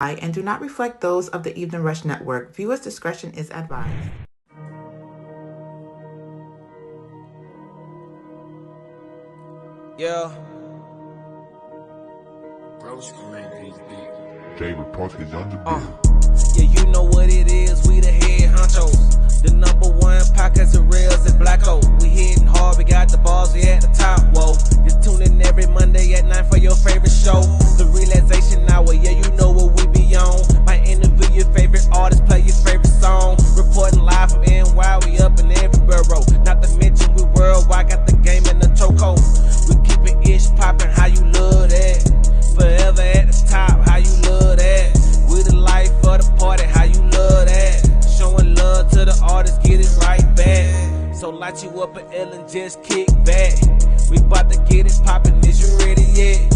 and do not reflect those of the Evening Rush Network. Viewers' discretion is advised. Yeah. David Park is on the Yeah, you know what it is. We the head honchos. The number one podcast of reels is BLACKO. We hitting hard. We got the balls. We at the top. Whoa. Just tune in every Monday at 9 for your favorite show. The Relaxation Hour. Yeah, you know what we be on. Might interview your favorite artist. Play your favorite song. Reporting live from NY. We up in every borough. Not to mention we worldwide. Got the game in the chokehold. We keep it ish poppin'. How you love that? Forever at the top. How you love that? We the life of the party, how you love that? Showing love to the artists, get it right back. So light you up an L and just kick back. We bout to get it poppin', is you ready yet?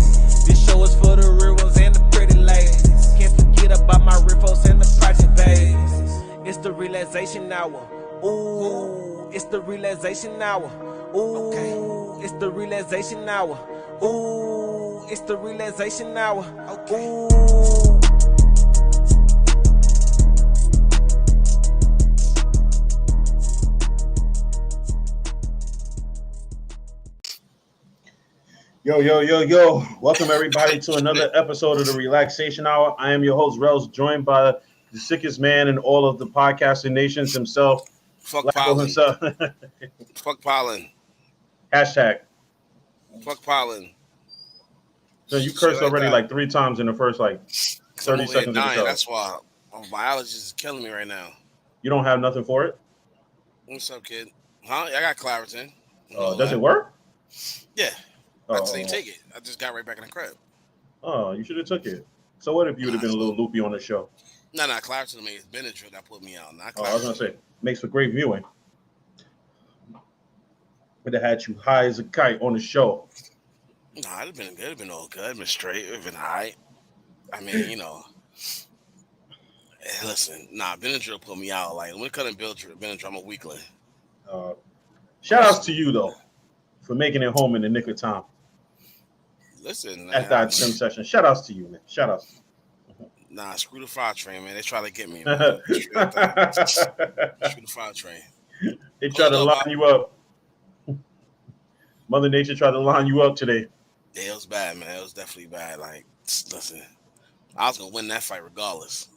This show is for the real ones and the pretty ladies. Can't forget about my riffos and the project babies. It's the Relaxation Hour. Ooh, it's the Relaxation Hour. Ooh, it's the Relaxation Hour. Ooh, it's the Relaxation Hour. Ooh. Yo. Welcome everybody to another episode of the Relaxation Hour. I am your host, Rels, joined by the sickest man in all of the podcasting nations himself. Fuck BLACKO pollen. himself. Fuck pollen. Hashtag. Fuck pollen. So you cursed already like 3 times in the first 30 seconds of the show. That's why my allergies is killing me right now. You don't have nothing for it? What's up, kid? Huh? I got Claritin. Does it work? Yeah. I just didn't take it. I just got right back in the crib. Oh, you should have took it. So what if you would have been a little loopy on the show? No, Claritin makes Benadryl that put me out. Not Claritin. I was gonna say makes for great viewing. Would have had you high as a kite on the show. Nah, it'd have been good. It'd been all good. It'd been straight. It'd been high. I mean, listen, Benadryl put me out. Like when it comes to Benadryl, I'm a weakling. Shout outs to you though for making it home in the nick of time. Listen, at that gym session. Shout outs to you, man. Shout outs. Nah, screw the fire train, man. They try to get me. Man. Screw the fire train. They try to line you up. Mother Nature tried to line you up today. Yeah, it was bad, man. It was definitely bad. Like, listen, I was gonna win that fight regardless.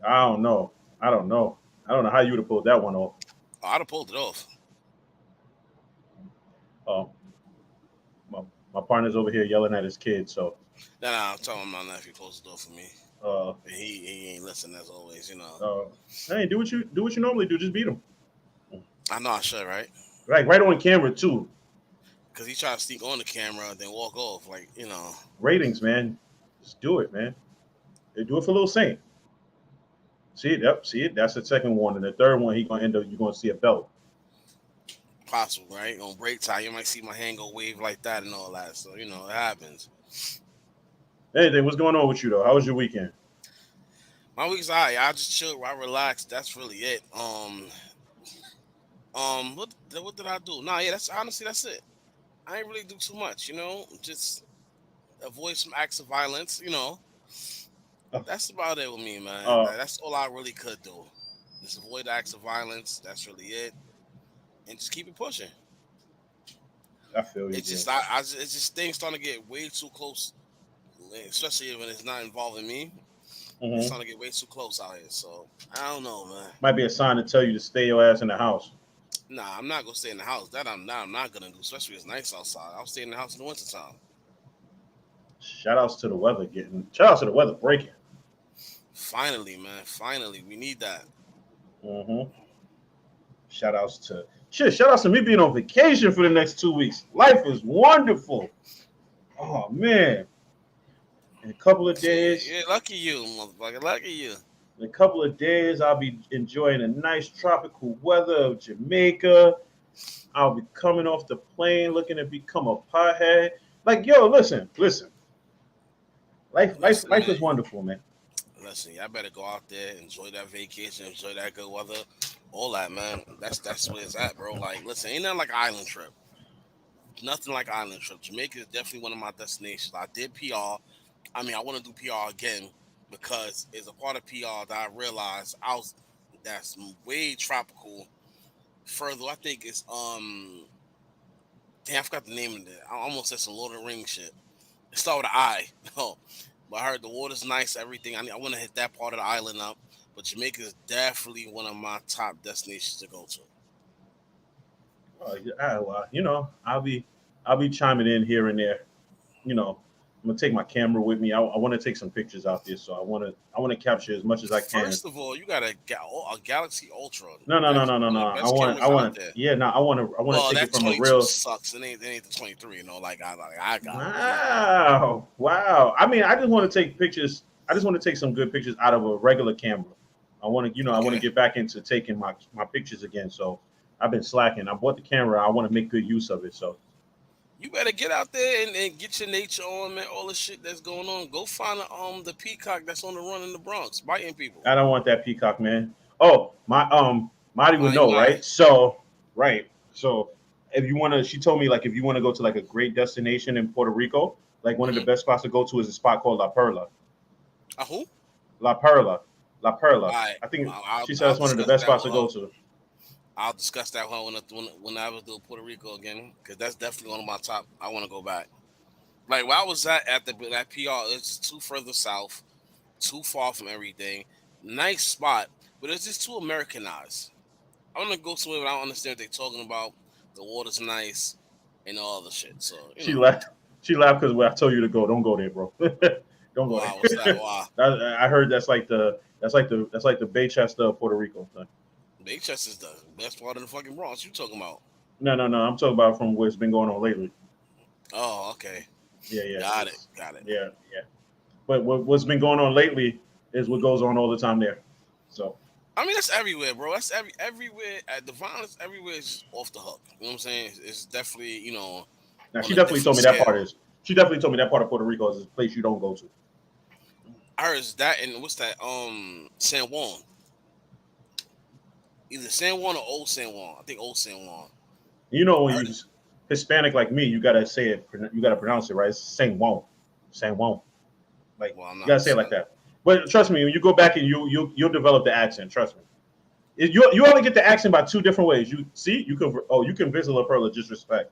I don't know how you would have pulled that one off. Oh, I'd have pulled it off. Oh, my partner's over here yelling at his kid. So I'm telling my nephew close the door for me. He ain't listening as always, Hey, do what you normally do. Just beat him. I know I should, right? Right on camera too. Because he tried to sneak on the camera and then walk off, Ratings, man. Just do it, man. They do it for Little Saint. See it? Yep. See it? That's the second one, and the third one you're gonna see a belt. Possible, right? On break time, you might see my hand go wave like that and all that. So it happens. Hey, what's going on with you though? How was your weekend? My week's alright. I just chilled. I relaxed. That's really it. What did I do? That's it. I ain't really do too much, just avoid some acts of violence, That's about it with me, man. That's all I really could do. Just avoid acts of violence. That's really it. And just keep it pushing. I feel you. It's just things starting to get way too close, especially when it's not involving me. Mm-hmm. It's starting to get way too close out here. So I don't know, man. Might be a sign to tell you to stay your ass in the house. Nah, I'm not gonna stay in the house. That I'm not gonna do, especially when it's nice outside. I'll stay in the house in the wintertime. Shout outs to the weather breaking. Finally, man. Finally, we need that. Mm-hmm. Shout outs to me being on vacation for the next 2 weeks. Life is wonderful. Oh man. In a couple of days. Yeah, lucky you, motherfucker. Lucky you. In a couple of days, I'll be enjoying the nice tropical weather of Jamaica. I'll be coming off the plane looking to become a pothead. Listen. Life is wonderful, man. Listen, y'all better go out there, enjoy that vacation, enjoy that good weather, all that, man. That's where it's at, bro. Listen, ain't nothing like an island trip. Nothing like island trip. Jamaica is definitely one of my destinations. I did PR. I want to do PR again. because it's a part of PR that I realized that's way tropical. Further, I think it's damn, I forgot the name of it. I almost said some Lord of the Rings shit. It started with an I. No, but I heard the water's nice, everything. I want to hit that part of the island up. But Jamaica is definitely one of my top destinations to go to. Well, I'll be chiming in here and there. I'm gonna take my camera with me. I want to take some pictures out there, so I want to capture as much as I can. First of all, you got a Galaxy Ultra. No, no, no, That's no, no, one no. of the best I cameras out want to. there. Yeah, no, I want to Well, take it that from a 22 real. sucks. It ain't the 23. Like I got it. Wow, wow. I mean, I just want to take pictures. I just want to take some good pictures out of a regular camera. I want to Okay. get back into taking my pictures again. So I've been slacking. I bought the camera. I want to make good use of it. So You better get out there and get your nature on, man. All the shit that's going on. Go find the peacock that's on the run in the Bronx, biting people. I don't want that peacock, man. Oh, Marty would know, Why? right? So, right. So, if you want to, she told me like if you want to go to like a great destination in Puerto Rico, like one of the Mm-hmm. best spots to go to is a spot called La Perla. Who? La Perla, La Perla. I I think I'll, she said I'll it's one of the discuss best that spots with to her. go to. I'll discuss that when I was doing Puerto Rico again, because that's definitely one of my top. I want to go back. Like where I was at that PR, it's too further south, too far from everything. Nice spot, but it's just too Americanized. I want to go somewhere where I don't understand what they're talking about. The water's nice and all the shit. So She laughed. She laughed because when I told you to go, don't go there, bro. Don't go wow, what's that? there. Wow, I heard that's like the Baychester of Puerto Rico thing. Big Chest is the best part of the fucking Bronx. You talking about? No, no, no. I'm talking about from what's been going on lately. Oh, okay, Yeah, yeah, got it, got it. yeah, yeah. But what's been going on lately is what goes on all the time there. So I mean, that's everywhere, bro. That's everywhere. At the violence everywhere is just off the hook. You know what I'm saying? It's definitely now on she a definitely different told me that scale. part is. She definitely told me that part of Puerto Rico is a place you don't go to. I heard it's that and what's that? San Juan, either San Juan or Old San Juan. I think Old San Juan. I When heard you it. Hispanic like me, you gotta say it. You gotta pronounce it right. It's Saint Juan, Saint Juan. Like Well, I'm you gotta not. say it like that. But trust me, when you go back and you'll develop the accent. Trust me. You only get the accent by two different ways. You see, you can visit La Perla just respect.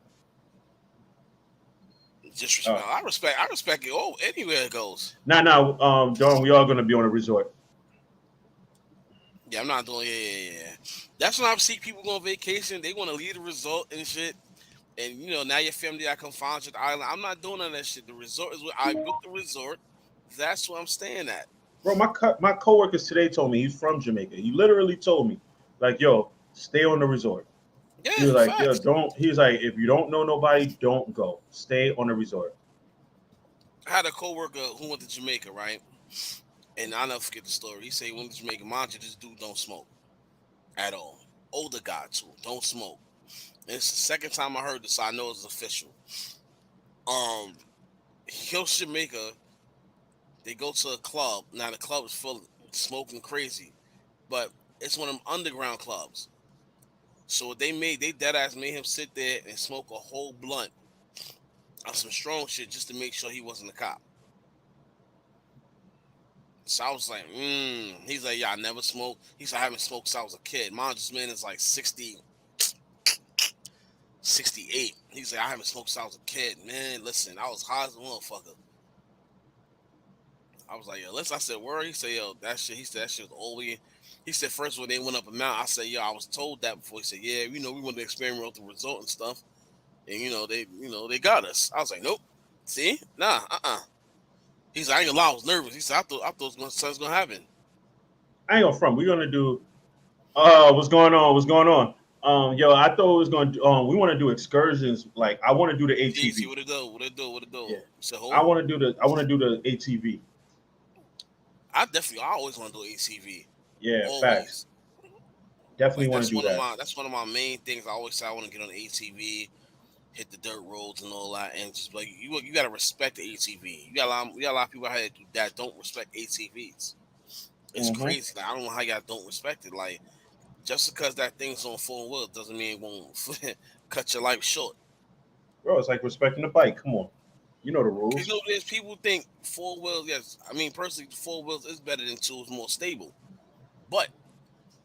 Disrespect. I respect. I respect it. Oh, anywhere it goes. Now, Dawn, we are gonna be on a resort. Yeah, I'm not doing. Yeah, yeah, yeah. That's when I see people go on vacation. They want to leave the resort and shit. And now your family I come find you at the island. I'm not doing none of that shit. The resort is where I booked the resort. That's where I'm staying at. Bro, my coworkers today told me he's from Jamaica. He literally told me, like, yo, stay on the resort. He Yeah, was like, yo, facts. don't. He was like, if you don't know nobody, don't go. Stay on the resort. I had a coworker who went to Jamaica, right? And I'll never forget the story. He said he went to Jamaica. Mind you, this dude don't smoke at all. Older guy too, don't smoke. And it's the second time I heard this, so I know it's official. Um, he goes to Jamaica. They go to a club. Now the club is full of smoking crazy, but it's one of them underground clubs. So what they dead ass made him sit there and smoke a whole blunt of some strong shit just to make sure he wasn't a cop. So I was like, He's like, yeah, I never smoked. He said, I haven't smoked since I was a kid. Mine this man is like 60, 68. He's like, I haven't smoked since I was a kid. Man, listen, I was high as a motherfucker. I was like, yo, listen, I said, where? He said, yo, that shit, he said, that shit was all we. He said, first when they went up a mountain, I said, yo, I was told that before. He said, yeah, we wanted to experiment with the result and stuff. And, they got us. I was like, nope. See? Nah, He's like, I ain't gonna lie, I was nervous. He said, I thought something was gonna happen. I ain't gonna front. We're gonna do. What's going on? What's going on? Yo, I thought we was gonna. We want to do excursions. Like, I want to do the Easy, ATV. what it do? What it do? What it do? Yeah, You said, I who? want to do the. I want to do the ATV. I always want to do ACV. Yeah, facts. Always. Definitely Like want to do that. that's one of my main things. I always say I want to get on the ATV, hit the dirt roads and all that, and just like you gotta respect the ATV. We got a lot of people out here that don't respect ATVs. It's Hmm. crazy. Like I don't know how y'all don't respect it. Like just because that thing's on full wheel doesn't mean it won't cut your life short. Bro, it's like respecting the bike. Come on. You know the You rules. know, there's people think four wheels. Yes, I mean personally, four wheels is better than two. It's more stable, but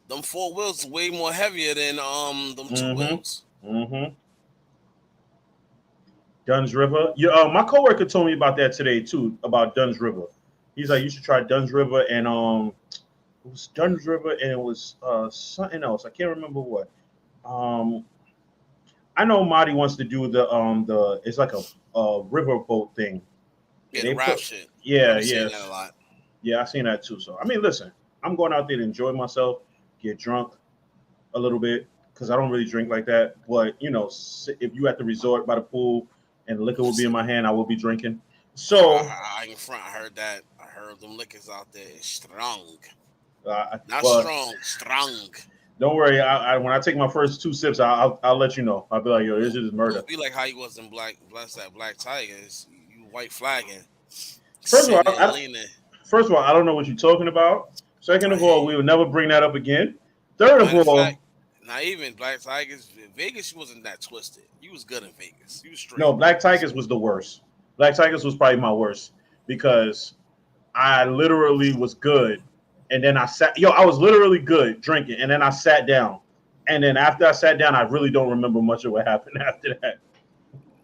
them four wheels is way more heavier than them two Mm-hmm. wheels. Mm-hmm. Dunn's River. Yeah, my coworker told me about that today too, about Dunn's River. He's like, you should try Dunn's River and it was Dunn's River and it was something else. I can't remember what. Um, I know Marty wants to do the it's like a river boat thing. Yeah, the They raft put shit. I yeah, be saying that a yes. lot. Yeah, I seen that too. So I mean, listen, I'm going out there to enjoy myself, get drunk a little bit because I don't really drink like that. But you know, if you at the resort by the pool and liquor will be in Listen, my hand, I will be drinking. So, I in front. I heard that. I heard them liquors out there is strong. Not but strong, strong. don't worry. When I take my first two sips, I'll let you know. I'll be like, yo, this is murder. Don't be like how you was in Black Tigers. You white flagging, First of all, sitting and leaning. I don't know what you're talking about. Second I of hear all, you. we will never bring that up again. Third of Matter of fact, all, not even Black Tigers. Vegas wasn't that twisted. You was good in Vegas. You was no, straight. Black Tigers was the worst. Black Tigers was probably my worst because I literally was good, and then I sat. Yo, I was literally good drinking, and then I sat down, and then after I sat down, I really don't remember much of what happened after that.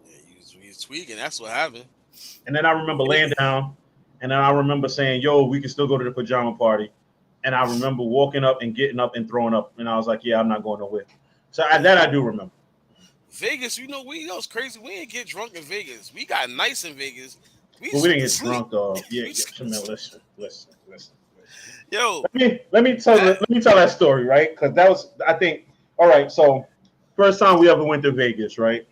Yeah, you was tweaking. That's what happened. And then I remember laying Vegas. down, and then I remember saying, "Yo, we can still go to the pajama party." And I remember walking up and getting up and throwing up, and I was like, "Yeah, I'm not going nowhere." So that I do remember. Vegas, you know it's crazy. We didn't get drunk in Vegas. We got nice in Vegas. We But we just didn't to get sleep. drunk though. Yeah, We yeah. just, Shamil, listen. yo, that Let me tell that story, right? Because that was I think all right. So first time we ever went to Vegas, right?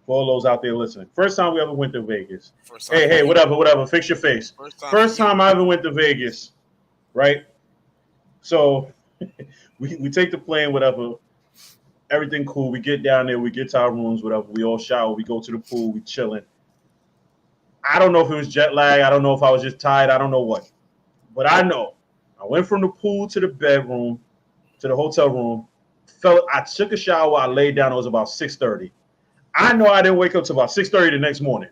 For all those out there listening, first time we ever went to Vegas. first time Hey, for hey, you. whatever. Fix your face. First time for First you. time I ever went to Vegas, right? So we take the plane, whatever. Everything cool. We get down there. We get to our rooms, whatever. We all shower. We go to the pool. We chilling. I don't know if it was jet lag. I don't know if I was just tired. I don't know what. But I know I went from the pool to the bedroom to the hotel room. I took a shower. I laid down. It was about 6:30. I know I didn't wake up till about 6:30 the next morning.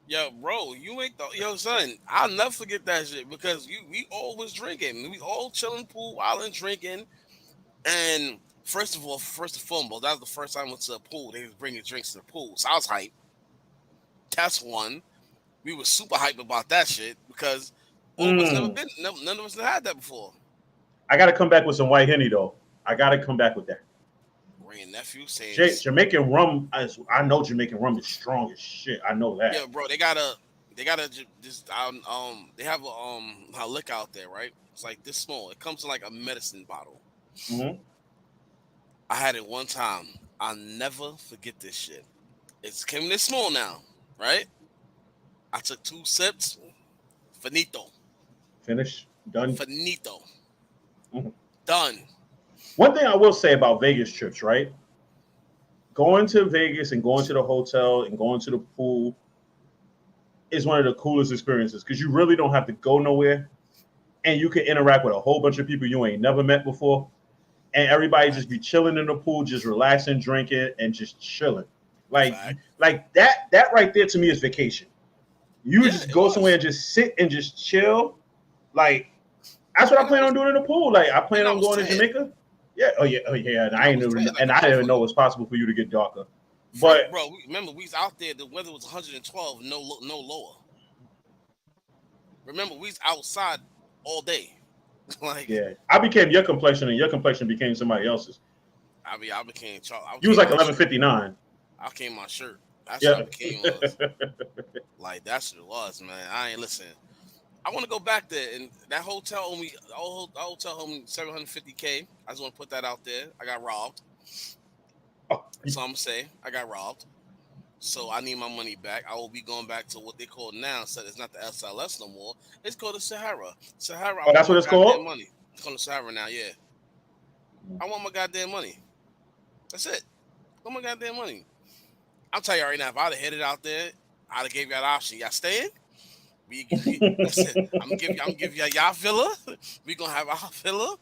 Yo, bro, you ain't the yo son. I'll never forget that shit because we all was drinking. We all chilling pool while and drinking. And first of all, first and foremost, that was the first time I went to the pool. They was bringing drinks to the pool, so I was hyped. That's one. We were super hyped about that shit because all of us never Mm. been. None of us had that before. I got to come back with some white henny though. I got to come back with that. Grand nephew saying, Jamaican rum. I know Jamaican rum is strong as shit. I know "Yeah, that. bro, they gotta just they have a liquor out there, right? It's like this small. It comes in like a medicine bottle. Hmm. I had it one time. I'll never forget this shit. It's came this small now, right? I took two sips. Finito. Finish. Done. Finito. Mhm. Done. One thing I will say about Vegas trips, right? Going to Vegas and going to the hotel and going to the pool is one of the coolest experiences because you really don't have to go nowhere and you can interact with a whole bunch of people you ain't never met before. And everybody just be Fact. chilling in the pool, just relaxing, drinking, and just chilling. Like, Fact. like that right there to me is vacation. You Yeah, just it go somewhere was. and just sit and just chill. Like that's what I And I plan on was doing in the pool. Like I plan and I on was going to tan. Jamaica. Yeah, oh yeah. And And I I ain't was tan even like a I didn't even know motherfucker. it was possible for you to get darker. First, But bro, remember we was out there. The weather was 112, no lower. Remember we was outside all day. Like yeah, I became your complexion, and your complexion became somebody else's. I became I You was became like my shirt. 11:59. I became my shirt. That's what I Yeah. became was. Like that's what it was, man. I ain't listen. I want to go back there, and that hotel owned me. The hotel owned me 750K. I just want to put that out there. I got robbed. Oh, That's all I'm gonna say. I got robbed. So I need my money back. I will be going back to what they call now. So it's not the SLS no more. It's called the Sahara. Sahara. I oh, want that's my what it's goddamn called. money. It's called the Sahara now. Yeah, I want my goddamn money. That's it. I want my goddamn money. I'll tell you right now. If I'd have hit it out there, I'd have gave you that option. Y'all staying? Listen, I'm gonna give you a yacht villa. We gonna have our villa,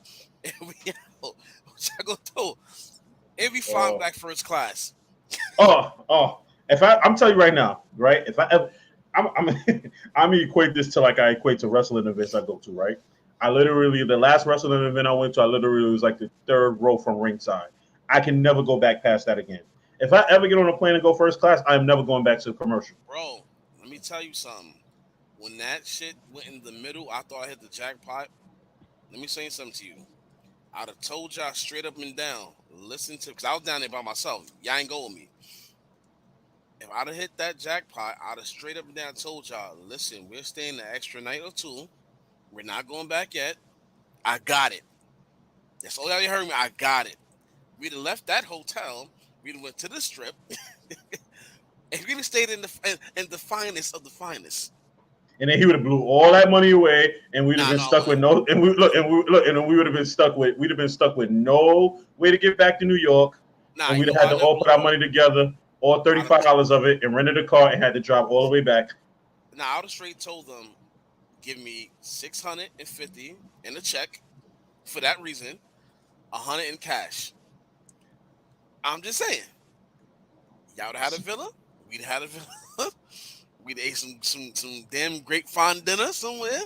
and we out. What y'all gonna do? And we flying Oh, back first class. oh. If I'm telling you right now, right? If I ever, I'm I'm gonna equate this to like I equate to wrestling events I go to, right? I literally the last wrestling event I went to, I literally was like the third row from ringside. I can never go back past that again. If I ever get on a plane and go first class, I'm never going back to the commercial. Bro, let me tell you something. When that shit went in the middle, I thought I hit the jackpot. Let me say something to you. I'd have told y'all straight up and down. Listen to, because I was down there by myself. Y'all ain't go with me. If I'd have hit that jackpot, I'd have straight up and down told y'all, listen, we're staying an extra night or two. We're not going back yet. I got it. That's all y'all heard me. I got it. We'd have left that hotel. We'd have went to the strip. And we'd have stayed in the finest of the finest. And then he would have blew all that money away, and we'd have been No, I stuck with wouldn't. no. And we look, and then we would have been stuck with. We'd have been stuck with no way to get back to New York, Nah, and you we'd know have why had I to never all put our money together, all I'd have, $35 of it, and rented a car and had to drive all the way back. nah, I would have straight told them, give me 650 in a check for that reason, 100 in cash. I'm just saying, y'all would have had a villa. We'd have had a villa. We'd ate some damn great fine dinner somewhere.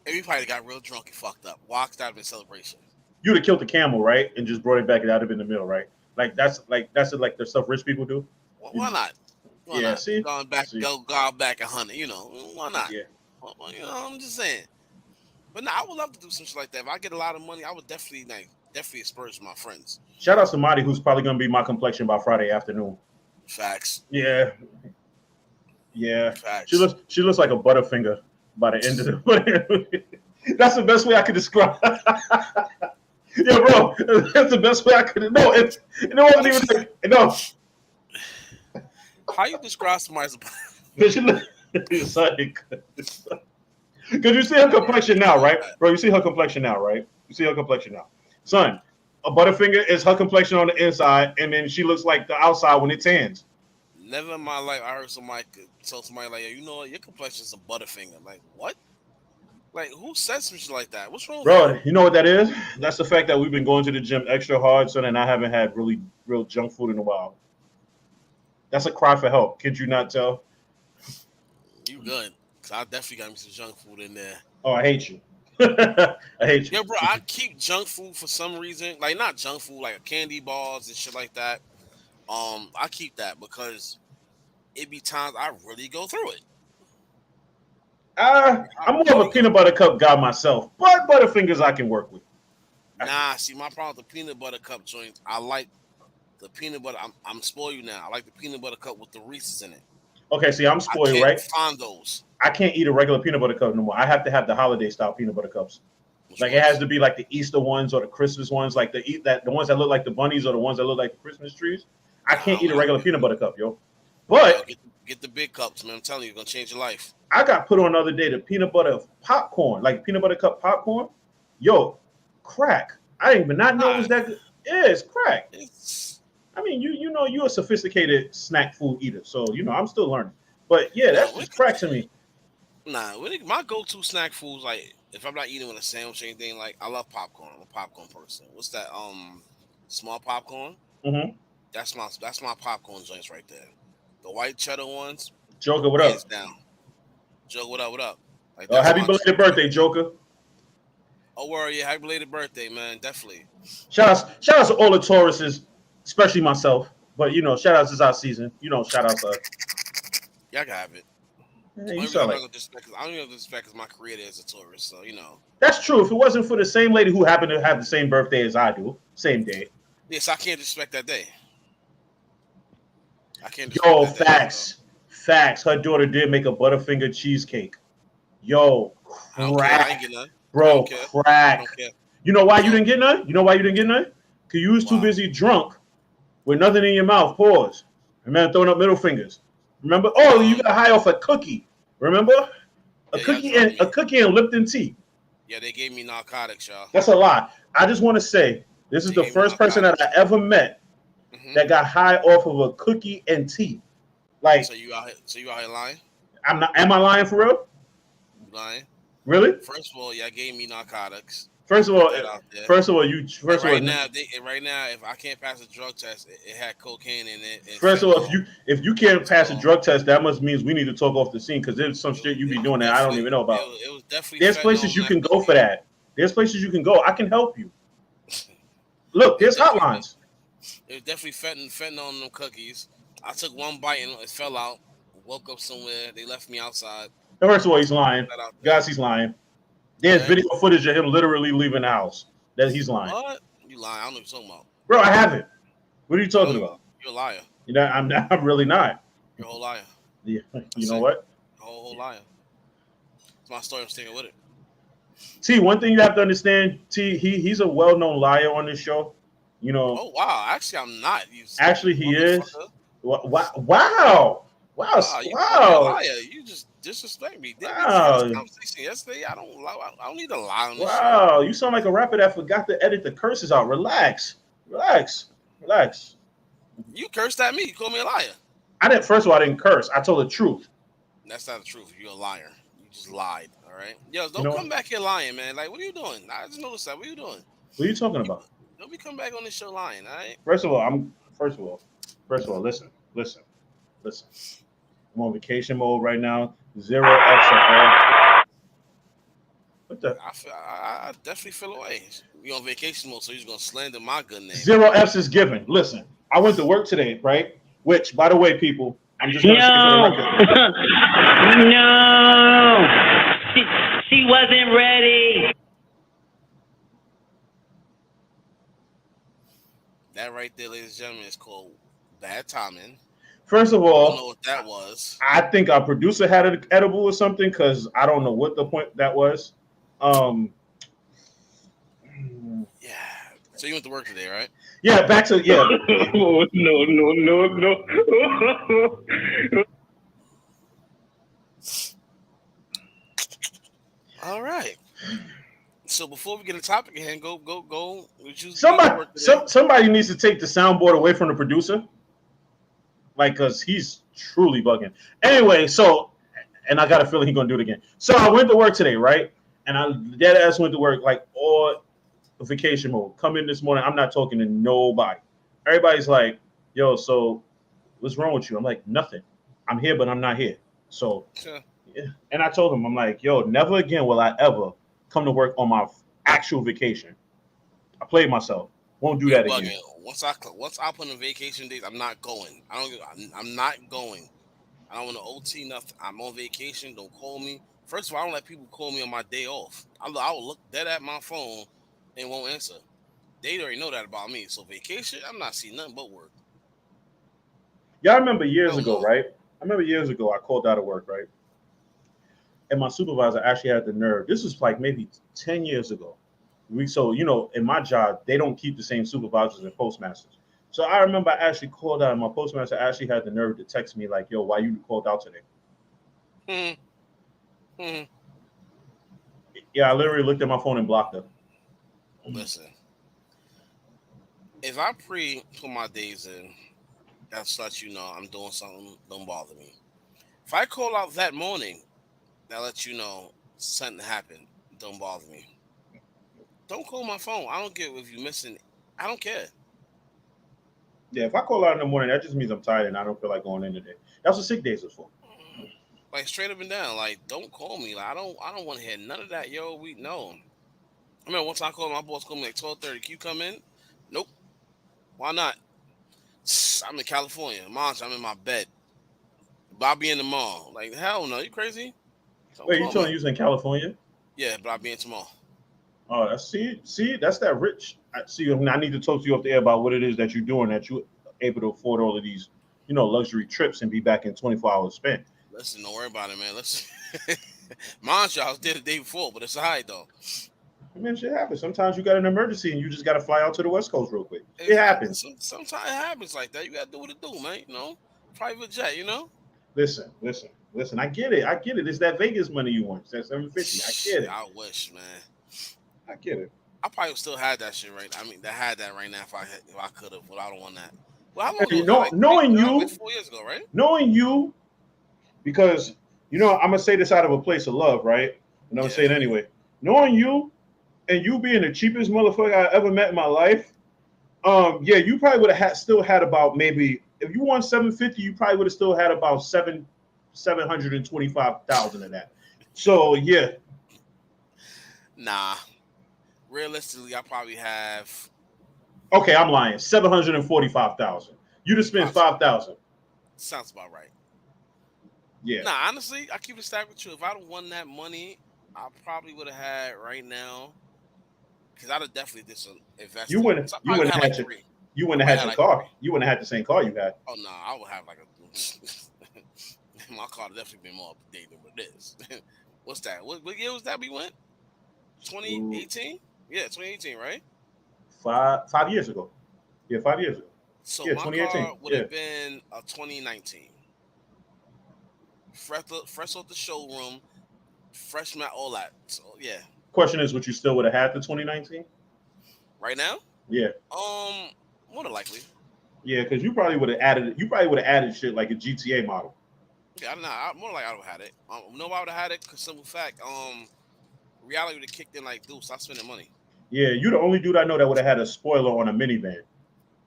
And we probably got real drunk and fucked up. Walked out of a celebration. You'd have killed the camel, right, and just brought it back. It would have been the meal, right? That's like the stuff rich people do. Why not? Why Yeah, not? see, Going back, see, go back 100. Why not? yeah. Well, I'm just saying. But no, I would love to do some shit like that. If I get a lot of money, I would definitely splurge my friends. Shout out to somebody who's probably gonna be my complexion by Friday afternoon. Facts. Yeah, yeah. Facts. She looks like a Butterfinger by the end of the. That's the best way I could describe. Yeah, bro, that's the best way I could. No, it wasn't even like no. How you describe somebody's Because it's like, because you see her complexion now, right, bro? You see her complexion now, right? You see her complexion now, son. A Butterfinger is her complexion on the inside, and then she looks like the outside when it tans. Never in my life I heard somebody tell somebody like, you know what, your complexion's a butterfinger. Like what? Like who says some shit like that? What's wrong with you? Bro, you know what that is? That's the fact that we've been going to the gym extra hard, son, and I haven't had really real junk food in a while. That's a cry for help. Kid you not tell? You good? Cause I definitely got me some junk food in there. Oh, I hate you. I hate you. Yeah, bro, I keep junk food for some reason. Like not junk food, like candy bars and shit like that. I keep that because it be times I really go through it. I I'm more of a really go. peanut butter cup guy myself, but Butterfingers I can work with. Nah, see, my problem with the peanut butter cup joints. I like the peanut butter. I'm spoil you now. I like the peanut butter cup with the Reese's in it. Okay, see, I'm I spoiled, can't right? find those. I can't eat a regular peanut butter cup no more. I have to have the holiday style peanut butter cups. Which Like it has ones? to be like the Easter ones or the Christmas ones, like the ones that look like the bunnies or the ones that look like the Christmas trees. I Nah, can't eat a I don't regular get peanut it. butter cup, yo. Yo, But get the big cups, man. I'm telling you, it's gonna change your life. I got put on the other day the peanut butter popcorn, like peanut butter cup popcorn. Yo, crack. I didn't even not know it Nah, was that good. Yeah, it's crack. it's I mean, you know you're a sophisticated snack food eater, so I'm still learning. But yeah, nah. that's just crack to me. My go-to snack foods, like if I'm not eating with a sandwich or anything, like I love popcorn. I'm a popcorn person. What's that? Small popcorn. Mm-hmm. That's my popcorn joints right there. The white cheddar ones, Joker, what hands up? down. Joe, what up? What up? Like that's Happy my joint belated right birthday, there. Joker. Oh, worry, yeah, happy belated birthday, man. Definitely. Shout outs to all the Tauruses, especially myself. But shout outs is our season. Shout outs to us. Y'all can have it. You sound I'm not like gonna disrespect. I don't even disrespect because my creator is a tourist, so that's true. If it wasn't for the same lady who happened to have the same birthday as I do, same day. Yes, I can't disrespect that day. I can't disrespect Yo, that day. So facts. Her daughter did make a Butterfinger cheesecake. Yo, I don't care. I ain't crack, getting none. I bro, don't care. I crack. don't care. You know why you So didn't get none? You know why you didn't get none? Because you was too wow. busy drunk with nothing in your mouth. Pause. Remember throwing up middle fingers. Remember? Oh, you got high off a cookie. Remember? A Yeah, y'all cookie drunk and a me. cookie and Lipton tea. Yeah, they gave me narcotics, y'all. That's a lie. I just want to say this is They the gave me first person that narcotics. I ever met Hmm. that got high off of a cookie and tea. Like So you out here lying? I'm not. Am I lying for real? You lying? Really? First of all, y'all gave me narcotics. First Just of put all, that out there. right Now, if I can't pass a drug test, it had cocaine in it. And first of all, fentanyl. if you can't pass a So drug test, that must means we need to talk off the scene because there's some shit you it be was doing that I don't definitely even know about. it was definitely There's fentanyl places in you that can go for cookie. that. There's places you can go. I can help you. Look, It there's definitely hotlines. it was definitely fentanyl on them cookies. I took one bite and it fell out. Woke up somewhere. They left me outside. First of all, he's Just put lying. that out there. Guys, he's lying. There's Okay. video footage of him literally leaving the house. That he's lying. What? You lying? I don't know what you're talking about. Bro, I haven't. What are you No, talking about? you're a liar. You know, I'm really not. You're a whole liar. Yeah, you That's know it. what? A whole liar. It's my story. I'm sticking with it. T, one thing you have to understand, T, he's a well-known liar on this show. You know, Oh wow! Actually, I'm not. You actually he is. motherfucker! Wow. Wow. Wow, you called me a Wow. liar. You just disrespect me. Didn't we just have this Wow. conversation yesterday? I don't lie. I don't need to lie on this show. Wow. You sound like a rapper that forgot to edit the curses out. Relax. Relax. Relax. You cursed at me. You called me a liar. I didn't first of all I didn't curse. I told the truth. That's not the truth. You're a liar. You just lied. All right. Yo, You don't know come what? back here lying, man. Like, what are you doing? I just noticed that. What are you doing? What are you talking about? Don't be come back on this show lying. All right. First of all, listen. I'm on vacation mode right now. 0 Fs. What the I definitely feel away. You on vacation mode, so you're gonna slander my good name. 0 Fs is given. Listen, I went to work today, right? Which, by the way, people, I'm just gonna say for the record. No, she wasn't ready. That right there, ladies and gentlemen, is called bad timing. First of I don't all, know what that was. I think our producer had an edible or something because I don't know what the point that was. Yeah. So you went to work today, right? Yeah, back to Oh, no. All right. So before we get a topic at hand, go. Somebody needs to take the soundboard away from the producer, like because he's truly bugging. Anyway, and I got a feeling he's gonna do it again. So I went to work today, right? And I dead ass went to work like all vacation mode. Come in this morning, I'm not talking to nobody. Everybody's like, "Yo, so what's wrong with you?" I'm like, "Nothing. I'm here, but I'm not here." So, Sure. yeah. And I told him, I'm like, "Yo, never again will I ever come to work on my actual vacation. I played myself. Won't do that again." Once I put in vacation days, I'm not going. I'm not going. I don't want to OT nothing. I'm on vacation. Don't call me. First of all, I don't let people call me on my day off. I will look dead at my phone and won't answer. They already know that about me. So vacation, I'm not seeing nothing but work. Y'all remember years No ago, more. right? I remember years ago I called out of work, right? And my supervisor actually had the nerve. This was like maybe 10 years ago. So, in my job, they don't keep the same supervisors and postmasters. So I remember I actually called out, and my postmaster actually had the nerve to text me like, "Yo, why you called out today?" Yeah, I literally looked at my phone and blocked her. Listen, if I put my days in, that's let you know I'm doing something. Don't bother me. If I call out that morning, that lets you know something happened. Don't bother me. Don't call my phone. I don't care if you're missing. I don't care. Yeah, if I call out in the morning, that just means I'm tired and I don't feel like going in today. That's what sick days are for. Like straight up and down. Like don't call me. Like I don't want to hear none of that. Yo, we know. I remember once I called my boss, called me like 12:30. Can you come in? Nope. Why not? I'm in California. Monster, I'm in my bed. But I'll be in tomorrow. Like hell no, you crazy? Don't Wait, you call telling me. you in California? Yeah, but I'll be in tomorrow. Oh, see, that's that rich. I need to talk to you off the air about what it is that you're doing that you're able to afford all of these, luxury trips and be back in 24 hours spent. Listen, don't worry about it, man. Listen, Monster, I was there the day before, but it's alright though. I mean, shit happens. Sometimes you got an emergency and you just got to fly out to the West Coast real quick. It Exactly. happens. Sometimes it happens like that. You gotta do what it do, man. Private jet. Listen. I get it. It's that Vegas money you want. It's that 750. I get it. I wish, man. I get it. I probably still had that shit right. I mean, I had that right now if I could have, but I don't want that. Well, how long ago? You Was that? Like knowing you, like 4 years ago, right? knowing you, because I'm gonna say this out of a place of love, right? And I'm gonna say it anyway. Knowing you, and you being the cheapest motherfucker I ever met in my life, yeah, you probably would have still had about maybe if you won 750, you probably would have still had about 725,000 in that. So yeah, Nah, realistically, I probably have okay, I'm lying. 745,000. You just spent possibly. 5,000. Sounds about right. Yeah, Nah, honestly, I keep it stacked with you. If I'd have won that money, I probably would have had right now because I'd have definitely did some you investing. wouldn't So I you probably would wouldn't have have had like had your three. you I wouldn't have probably had had your like three. car. You wouldn't have had the same car you had. Oh no, I would have like a my car definitely been more up to date than what it is. What's that? What year was that we went? Ooh, 2018? Yeah, 2018, right? 5 years ago. Yeah, 5 years ago. So Yeah, my car 2018. would Yeah. have been a 2019. Fresh off the showroom, fresh mat, all that. So yeah. Question is, would you still would have had the 2019? Right now? Yeah, Um, more than likely. yeah, because you probably would have added. You probably would have added shit like a GTA model. Yeah, I don't know. More like I would have had it. No, I would have had it because simple fact. Reality would have kicked in like, dude, stop spending money. Yeah, you the only dude I know that would have had a spoiler on a minivan.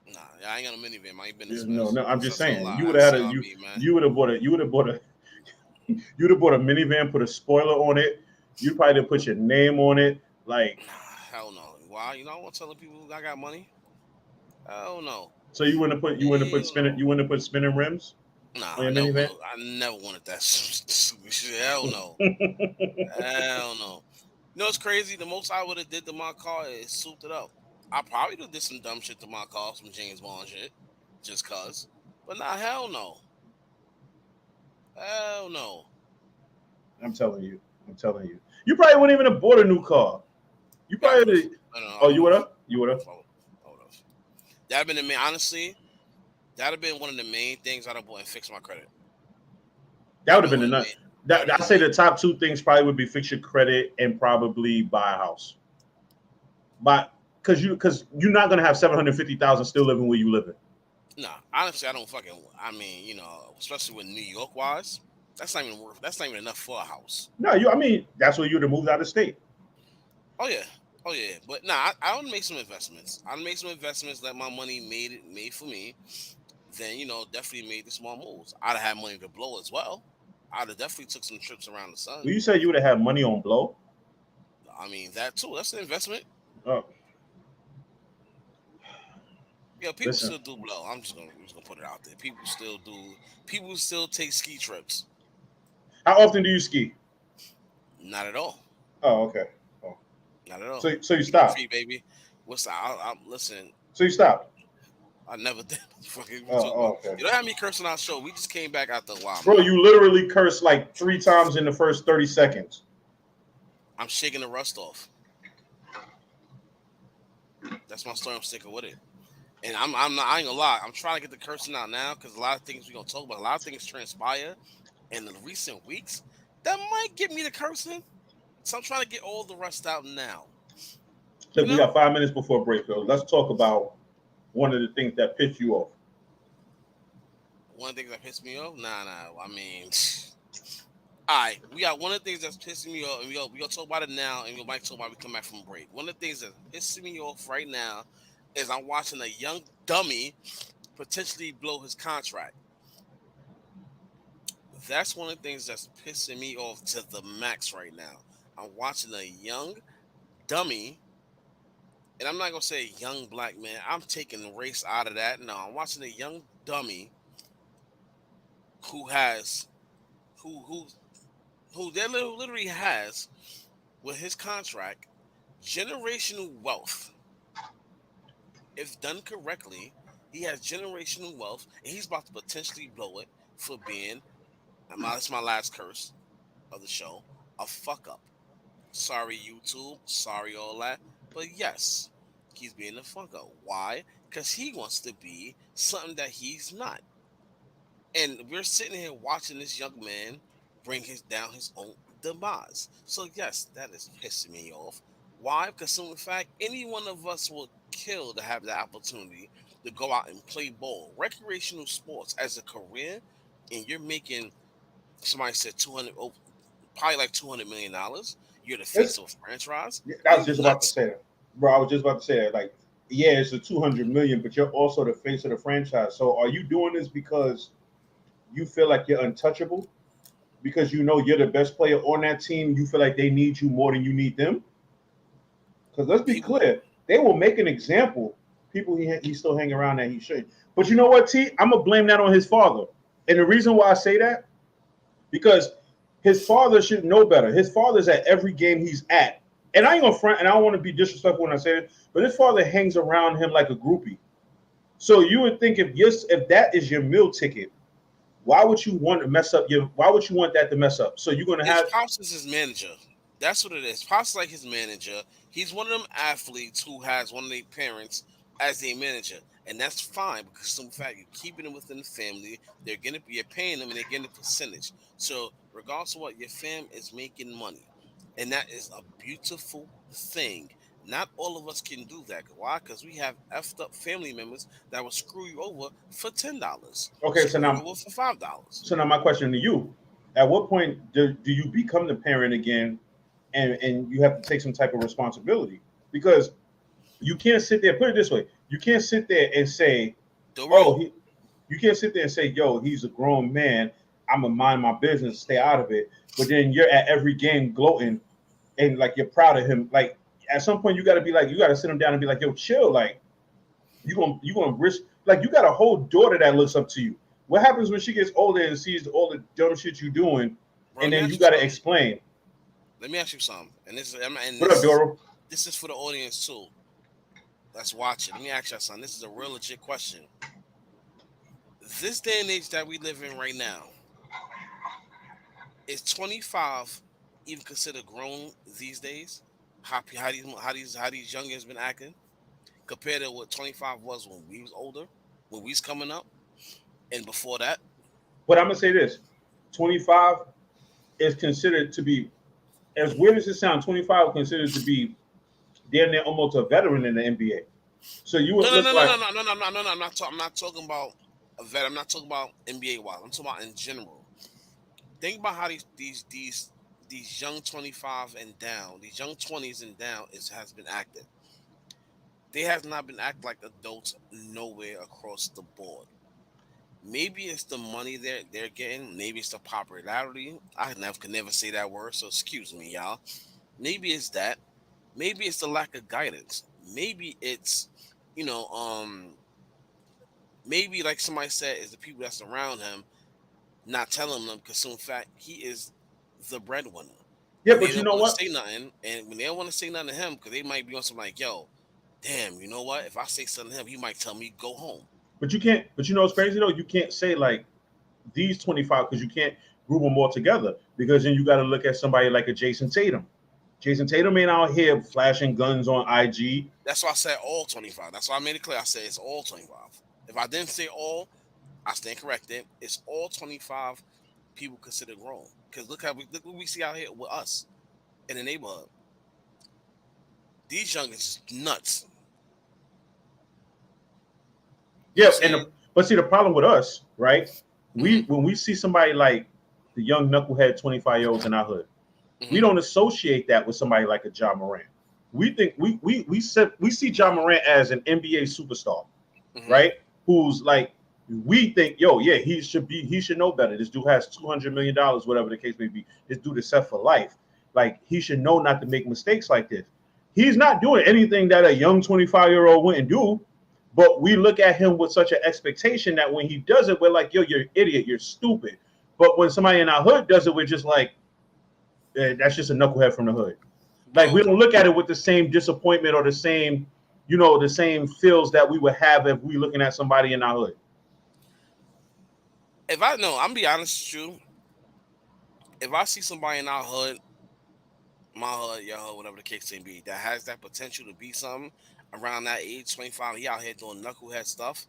Nah, I ain't got a minivan. My Yeah, business, man. no, no, I'm So just that's a saying. lie. You would That's have had a CRB, man. you would have bought a you'd have bought a minivan, put a spoiler on it. You probably did put your name on it. Like, Nah, hell no. Why? You know, I'm telling people I got money. Hell no. so Hell no. you wouldn't have put spinning rims Nah, on I your never minivan. wanted. I never wanted that stupid shit. Hell no. Hell no. You know what's crazy? The most I would have did to my car is souped it up. I probably would have did some dumb shit to my car, some James Bond shit, just cause. But nah, hell no. Hell no. I'm telling you. I'm telling you. You probably wouldn't even have bought a new car. You Yeah, I would probably have. would have. No, I Oh, would you would have. have. You would have. I would have. That'd been the main. Honestly, that'd have been one of the main things I'd have bought and fixed my credit. That would That'd have been been one the of the nut. main. That'd That been I the say main. the top two things probably would be fix your credit and probably buy a house. But because you're not gonna have 750,000 still living where you live in. Nah, honestly, I don't fucking. I mean, especially with New York wise, that's not even worth. That's not even enough for a house. No, you. I mean, that's where you'd have moved out of state. Oh yeah, oh yeah. But nah, I would make some investments. I'd make some investments. Let my money made for me. Then definitely made the small moves. I'd have had money to blow as well. I'd have definitely took some trips around the sun. Well, you said you would have had money on blow. I mean that too. That's an investment. Oh, Yeah, people listen. still do blow. I'm just gonna put it out there. People still do. People still take ski trips. How often do you ski? Not at all. Oh, okay. Oh, Not at all. so you Keep it stopped. free, baby. What's that? Listen. So you stopped. I never did. Fucking you Oh, talking about? okay. You don't have me cursing our show. We just came back after a while, Bro, man. you literally cursed like 3 times in the first 30 seconds. I'm shaking the rust off. That's my story. I'm sticking with it. And I'm not. I ain't gonna lie. I'm trying to get the cursing out now because a lot of things we gonna talk about. A lot of things transpire in the recent weeks that might get me the cursing. So I'm trying to get all the rust out now. You Look, we know, got 5 minutes before break, though. Let's talk about one of the things that pissed you off. one of the things that pissed me off. Nah. I mean, all right. We got one of the things that's pissing me off, and we gonna talk about it now, and we might talk about it when we come back from break. One of the things that's pissing me off right now is I'm watching a young dummy potentially blow his contract. That's one of the things that's pissing me off to the max right now. I'm watching a young dummy, and I'm not gonna say young black man. I'm taking race out of that. No, I'm watching a young dummy who has who literally has with his contract generational wealth. If done correctly, he has generational wealth, and he's about to potentially blow it for being. That's my last curse of the show. A fuck up. Sorry, YouTube. Sorry, all that. But yes, he's being a fuck up. Why? Because he wants to be something that he's not. And we're sitting here watching this young man bring his own demise. So yes, that is pissing me off. Why? Because in fact, any one of us will kill to have the opportunity to go out and play ball, recreational sports as a career, and you're making somebody said 200, probably like $200 million. You're the It's, face of a franchise. I Are was you just about to nuts? say that, bro. I was just about to say that. Like, yeah, it's a 200 million, but you're also the face of the franchise. So, are you doing this because you feel like you're untouchable? Because you know you're the best player on that team? You feel like they need you more than you need them? Because let's be People, clear, they will make an example. People he's still hanging around that he shouldn't. But you know what, T? I'm gonna blame that on his father. And the reason why I say that, because his father should know better. His father's at every game he's at. And I ain't gonna front, and I don't want to be disrespectful when I say it, but his father hangs around him like a groupie. So you would think if that is your meal ticket, why would you want to mess up your? Why would you want that to mess up? So you're gonna his have pops is his manager. That's what it is. Pops like his manager. He's one of them athletes who has one of their parents as their manager, and that's fine because some fact you're keeping them within the family. You're paying them, and they're getting a percentage. So regardless of what, your fam is making money, and that is a beautiful thing. Not all of us can do that. Why? Because we have effed up family members that will screw you over for $10, okay. So screw you now, over for $5. so now my question to you: at what point do you become the parent again, and you have to take some type of responsibility? Because you can't sit there. Put it this way: you can't sit there and say, The "Oh, real. you can't sit there and say, yo, he's a grown man. I'm gonna mind my business, stay out of it." But then you're at every game gloating and like you're proud of him. Like at some point, you got to be like, you got to sit him down and be like, yo, chill. Like you gonna risk. Like you got a whole daughter that looks up to you. What happens when she gets older and sees all the dumb shit you doing, Bro, and let me then ask you you got to something. explain? Let me ask you something. And What up, Doro? this is for the audience too. That's watching. Let me ask you something. This is a real legit question. This day and age that we live in right now, is 25 even considered grown these days? How these youngins been acting compared to what 25 was when we was older, when we was coming up, and before that. But I'm gonna say this: 25 is considered to be, as weird as it sounds, 25 is considered to be damn near almost a veteran in the NBA. So you No, would no, look no, no, like, no, no, no, no, no, no, no. I'm not talking about a vet. I'm not talking about NBA wise. I'm talking about in general. Think about how these young 25 and down, these young 20s and down is has been acting. They have not been acting like adults nowhere across the board. Maybe it's the money they're getting. Maybe it's the popularity. I never could never say that word, so excuse me, y'all. Maybe it's that. Maybe it's the lack of guidance. Maybe it's, you know, maybe like somebody said, is the people that's around him not telling them because in fact he is the breadwinner, yeah, and they but you don't know want to what? say nothing. And when they don't want to say nothing to him, because they might be on something like, "Yo, damn, you know what? If I say something to him, he might tell me go home." But you can't. But you know what's crazy though? You can't say like these 25 because you can't group them all together because then you got to look at somebody like a Jason Tatum. Jason Tatum ain't out here flashing guns on IG. That's why I said all 25. That's why I made it clear. I said it's all 25. If I didn't say all, I stand corrected. It's all 25 people considered grown. Because look what we see out here with us in the neighborhood. These youngins is nuts. You know Yeah, what I'm saying? but see the problem with us, right? We Mm-hmm. when we see somebody like the young knucklehead 25-year-olds in our hood, we Mm-hmm. don't associate that with somebody like a John Morant. We think we see John Morant as an NBA superstar, Mm-hmm. right? Who's like we think, yo, yeah, he should know better. This dude has $200 million, whatever the case may be. This dude is set for life. Like he should know not to make mistakes like this. He's not doing anything that a young 25-year-old wouldn't do, but we look at him with such an expectation that when he does it, we're like, yo, you're an idiot, you're stupid. But when somebody in our hood does it, we're just like, that's just a knucklehead from the hood. Like we Bro, don't look at it with the same disappointment or the same, the same feels that we would have if we looking at somebody in our hood. if I know, I'm gonna be honest with you. If I see somebody in our hood, my hood, your hood, whatever the case may be, that has that potential to be something around that age, 25, he out here doing knucklehead stuff,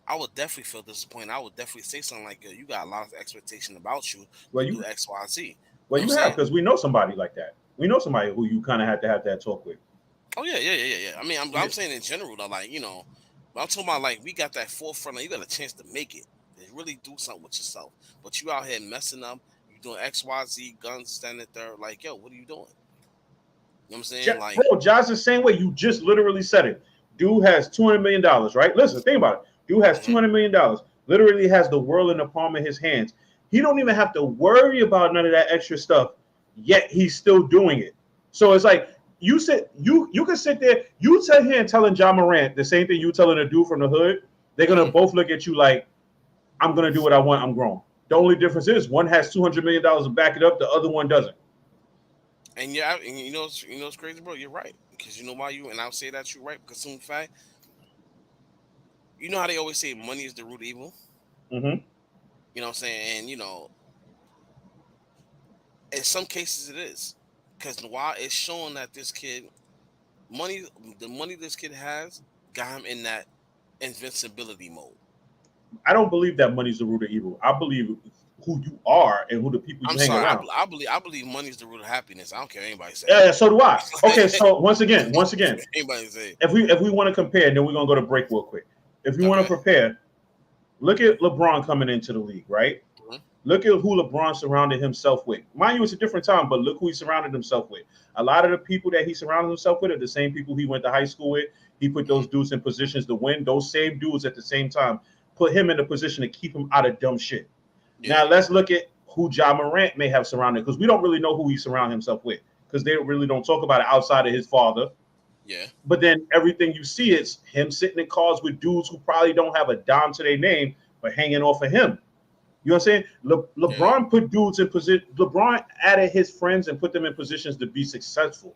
I would definitely feel disappointed. I would definitely say something like, "Yo, you got a lot of expectation about you Well, to do you X, Y, Z." You well know what you I'm have saying? because we know somebody like that. We know somebody who you kind of had to have that talk with. Oh yeah, yeah, yeah, yeah, yeah. I mean, Yeah. I'm saying in general though, like but I'm talking about like we got that forefront. Like, you got a chance to make it, to really do something with yourself. But you out here messing up. You doing X, Y, Z, guns, standing there. Like, yo, what are you doing? You know what I'm saying? Like, Bro, Josh the same way. You just literally said it. Dude has $200 million, right? Listen, think about it. Dude has mhm. $200 million. Literally has the world in the palm of his hands. He don't even have to worry about none of that extra stuff. Yet he's still doing it. So it's like you can sit there. You sit here and telling John Morant the same thing you telling a dude from the hood. They're gonna Mhm. both look at you like, I'm gonna do what I want. I'm grown. The only difference is one has $200 million to back it up. The other one doesn't. And yeah, and you know what's crazy, bro. You're right because you know why you and I'll say that you're right because some fact, you know how they always say money is the root of evil. Mm-hmm. You know what I'm saying? And in some cases it is because why it's showing that this kid money, the money this kid has, got him in that invincibility mode. I don't believe that money's the root of evil. I believe who you are and who the people I'm you hang sorry, around. I believe money is the root of happiness. I don't care what anybody say. Yeah, so do I. Okay, so once again, Anybody say? if we want to compare, then we're gonna go to break real quick. If you want to Okay. prepare, look at LeBron coming into the league, right? Mhm. Look at who LeBron surrounded himself with. Mind you, it's a different time, but look who he surrounded himself with. A lot of the people that he surrounded himself with are the same people he went to high school with. He put those Mhm. dudes in positions to win. Those same dudes at the same time put him in a position to keep him out of dumb shit. Yeah. Now let's look at who Ja Morant may have surrounded, because we don't really know who he surrounded himself with, because they really don't talk about it outside of his father. Yeah. But then everything you see is him sitting in cars with dudes who probably don't have a dime to their name, but hanging off of him. You know what I'm saying? Yeah. LeBron put dudes in position. LeBron added his friends and put them in positions to be successful.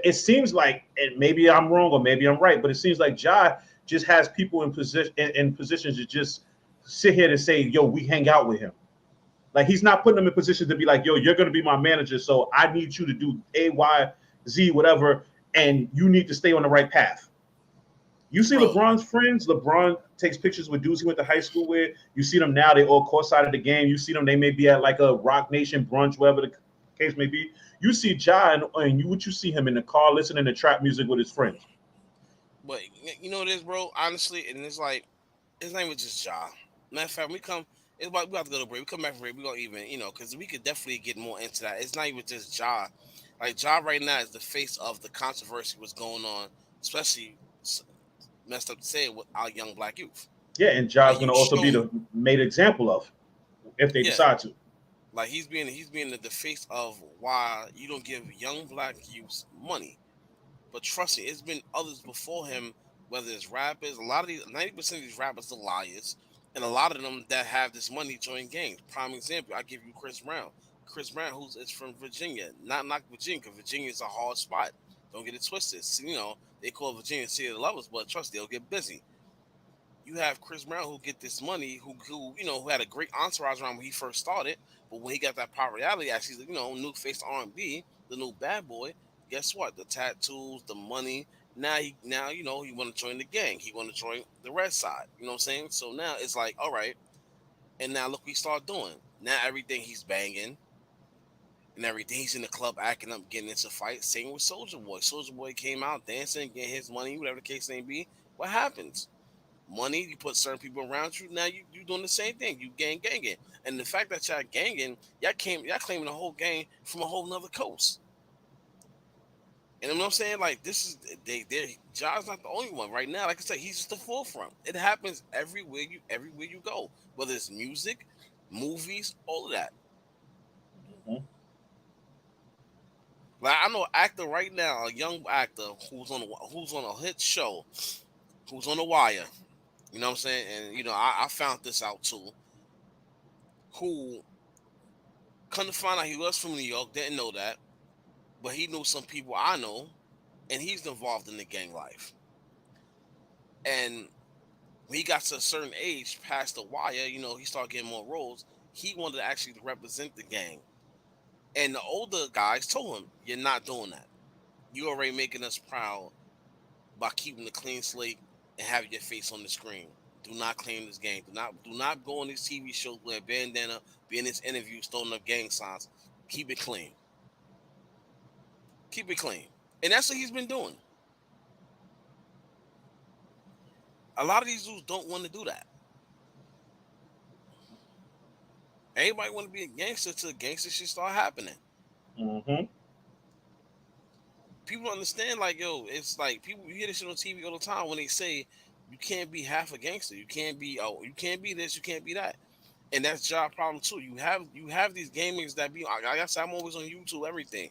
It seems like, and maybe I'm wrong or maybe I'm right, but it seems like Ja just has people in positions to just sit here to say, "Yo, we hang out with him." Like he's not putting them in positions to be like, "Yo, you're going to be my manager, so I need you to do A, Y, Z, whatever, and you need to stay on the right path." You see Bro, LeBron's friends. LeBron takes pictures with dudes he went to high school with. You see them now; they all courtside of the game. You see them; they may be at like a Rock Nation brunch, whatever the case may be. You see Ja, and you see him in the car listening to trap music with his friends. but you know what it is, bro. Honestly, and it's like it's not even just Ja. Matter of fact, we come. It's about we have to go to break. We come back from break. We gonna even because we could definitely get more into that. It's not even just Ja. Like Ja right now is the face of the controversy what's going on, especially messed up to say it with our young black youth. Yeah, and Ja's Like going you to also be showing, the made example of if they yeah. decide to. Like he's being the face of why you don't give young black youths money. But trust me, it's been others before him, whether it's rappers, a lot of these 90% of these rappers are liars, and a lot of them that have this money join gangs. Prime example, I give you Chris Brown. Chris Brown, who's is from Virginia, not Virginia, because Virginia is a hard spot. Don't get it twisted. See, they call Virginia City of the Lovers, but trust me, they'll get busy. You have Chris Brown who get this money, who had a great entourage around when he first started, but when he got that popularity, actually, new face R&B, the new bad boy. Guess what? The tattoos, the money. Now he want to join the gang. He want to join the red side. You know what I'm saying? So now it's like, all right, and now look, what he start doing. Now everything he's banging and everything, he's in the club acting up, getting into fights. Same with Soldier Boy. Soldier Boy came out dancing, getting his money, whatever the case may be. What happens? Money. You put certain people around you. Now you doing the same thing. You ganging, and the fact that y'all ganging, y'all claiming the whole gang from a whole nother coast. And you know what I'm saying? Like this is they John's not the only one right now. Like I said, he's just the forefront. It happens everywhere you go, whether it's music, movies, all of that. Mhm. Like I know an actor right now, a young actor who's on a hit show, who's on the wire. You know what I'm saying? And I found this out too. Who come to find out he was from New York, didn't know that, but he knew some people I know, and he's involved in the gang life. And when he got to a certain age, past the wire, he started getting more roles. He wanted to actually represent the gang. And the older guys told him, "You're not doing that. You already making us proud by keeping the clean slate and having your face on the screen. Do not claim this gang. Do not go on these TV shows wear a bandana, be in this interview, throwing up gang signs. Keep it clean. Keep it clean." And that's what he's been doing. A lot of these dudes don't want to do that. Everybody want to be a gangster till gangster shit start happening. Mhm. people understand, like, yo, it's like people, you hear this shit on TV all the time when they say you can't be half a gangster, you can't be, oh, you can't be this, you can't be that, and that's job problem too. You have these gamers that be, like I said, I'm always on YouTube, everything.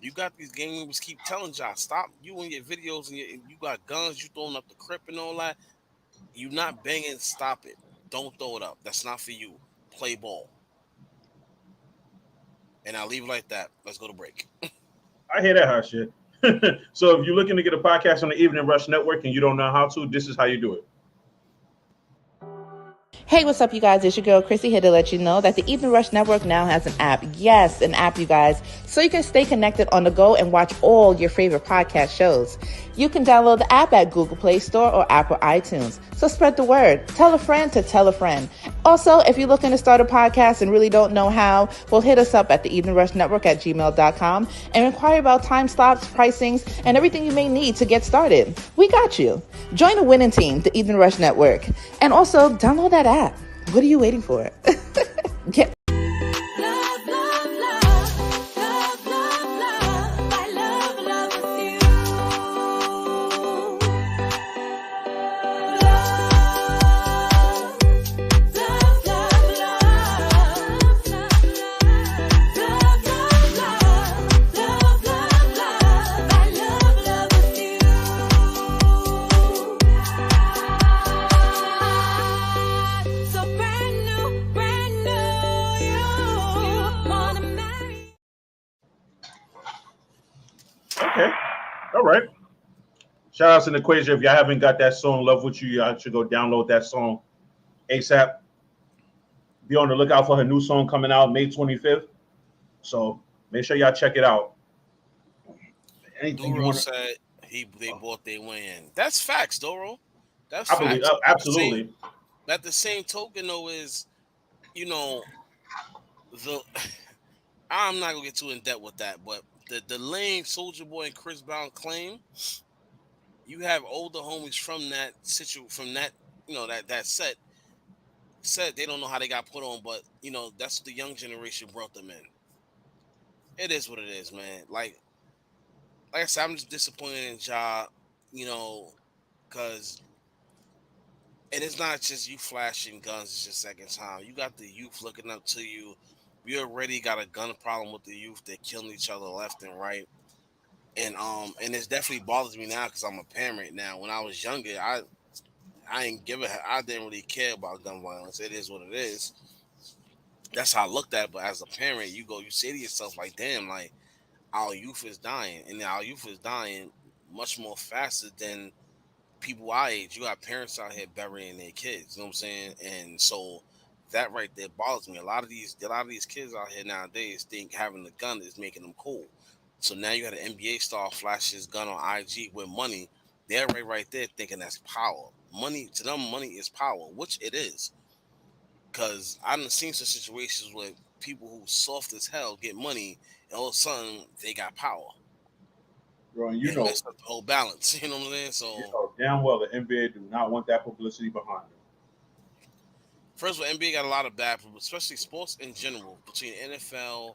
You got these gamers keep telling y'all, stop you and your videos, and you got guns, you throwing up the crip and all that. You not banging, stop it. Don't throw it up. That's not for you. Play ball. And I'll leave it like that. Let's go to break. I hear that hot shit. So if you're looking to get a podcast on the Evening Rush Network and you don't know how to, this is how you do it. Hey, what's up, you guys? It's your girl, Chrissy, here to let you know that the Evening Rush Network now has an app. Yes, an app, you guys. So you can stay connected on the go and watch all your favorite podcast shows. You can download the app at Google Play Store or Apple iTunes. So spread the word. Tell a friend to tell a friend. Also, if you're looking to start a podcast and really don't know how, well, hit us up at the Evening Rush Network at gmail.com and inquire about time slots, pricings, and everything you may need to get started. We got you. Join the winning team, the Evening Rush Network. And also, download that app. What are you waiting for? Get Okay. All right. Shout out to the Equation. If y'all haven't got that song, Love With You, y'all should go download that song ASAP. Be on the lookout for her new song coming out May 25th. So make sure y'all check it out. Anything you Duro want to... said they bought their win. That's facts, Doro. That's I believe, facts. absolutely. At the same token, though, is, you know, the I'm not gonna get too in depth with that, but the Lane, Soldier Boy, and Chris Brown claim, you have older homies from that from that, that set said they don't know how they got put on, but that's what the young generation brought them in. It is what it is, man. Like I said, I'm just disappointed in Ja, because and it's not just you flashing guns. It's your second time. You got the youth looking up to you. We already got a gun problem with the youth. They're killing each other left and right. And it's definitely bothers me now because I'm a parent now. When I was younger, I didn't really care about gun violence. It is what it is. That's how I looked at it. But as a parent, you say to yourself, like, damn, like, our youth is dying. And our youth is dying much more faster than people our age. You got parents out here burying their kids. You know what I'm saying? And so that right there bothers me. A lot of these kids out here nowadays think having a gun is making them cool. So now you got an NBA star flash his gun on IG with money. They're right there thinking that's power. Money to them, money is power, which it is. Cause I done seen some situations where people who soft as hell get money, and all of a sudden they got power Bro, and and mess up the whole balance. You know what I'm saying? you So know damn well the NBA do not want that publicity behind them. first of all, NBA got a lot of bad, especially sports in general, between NFL,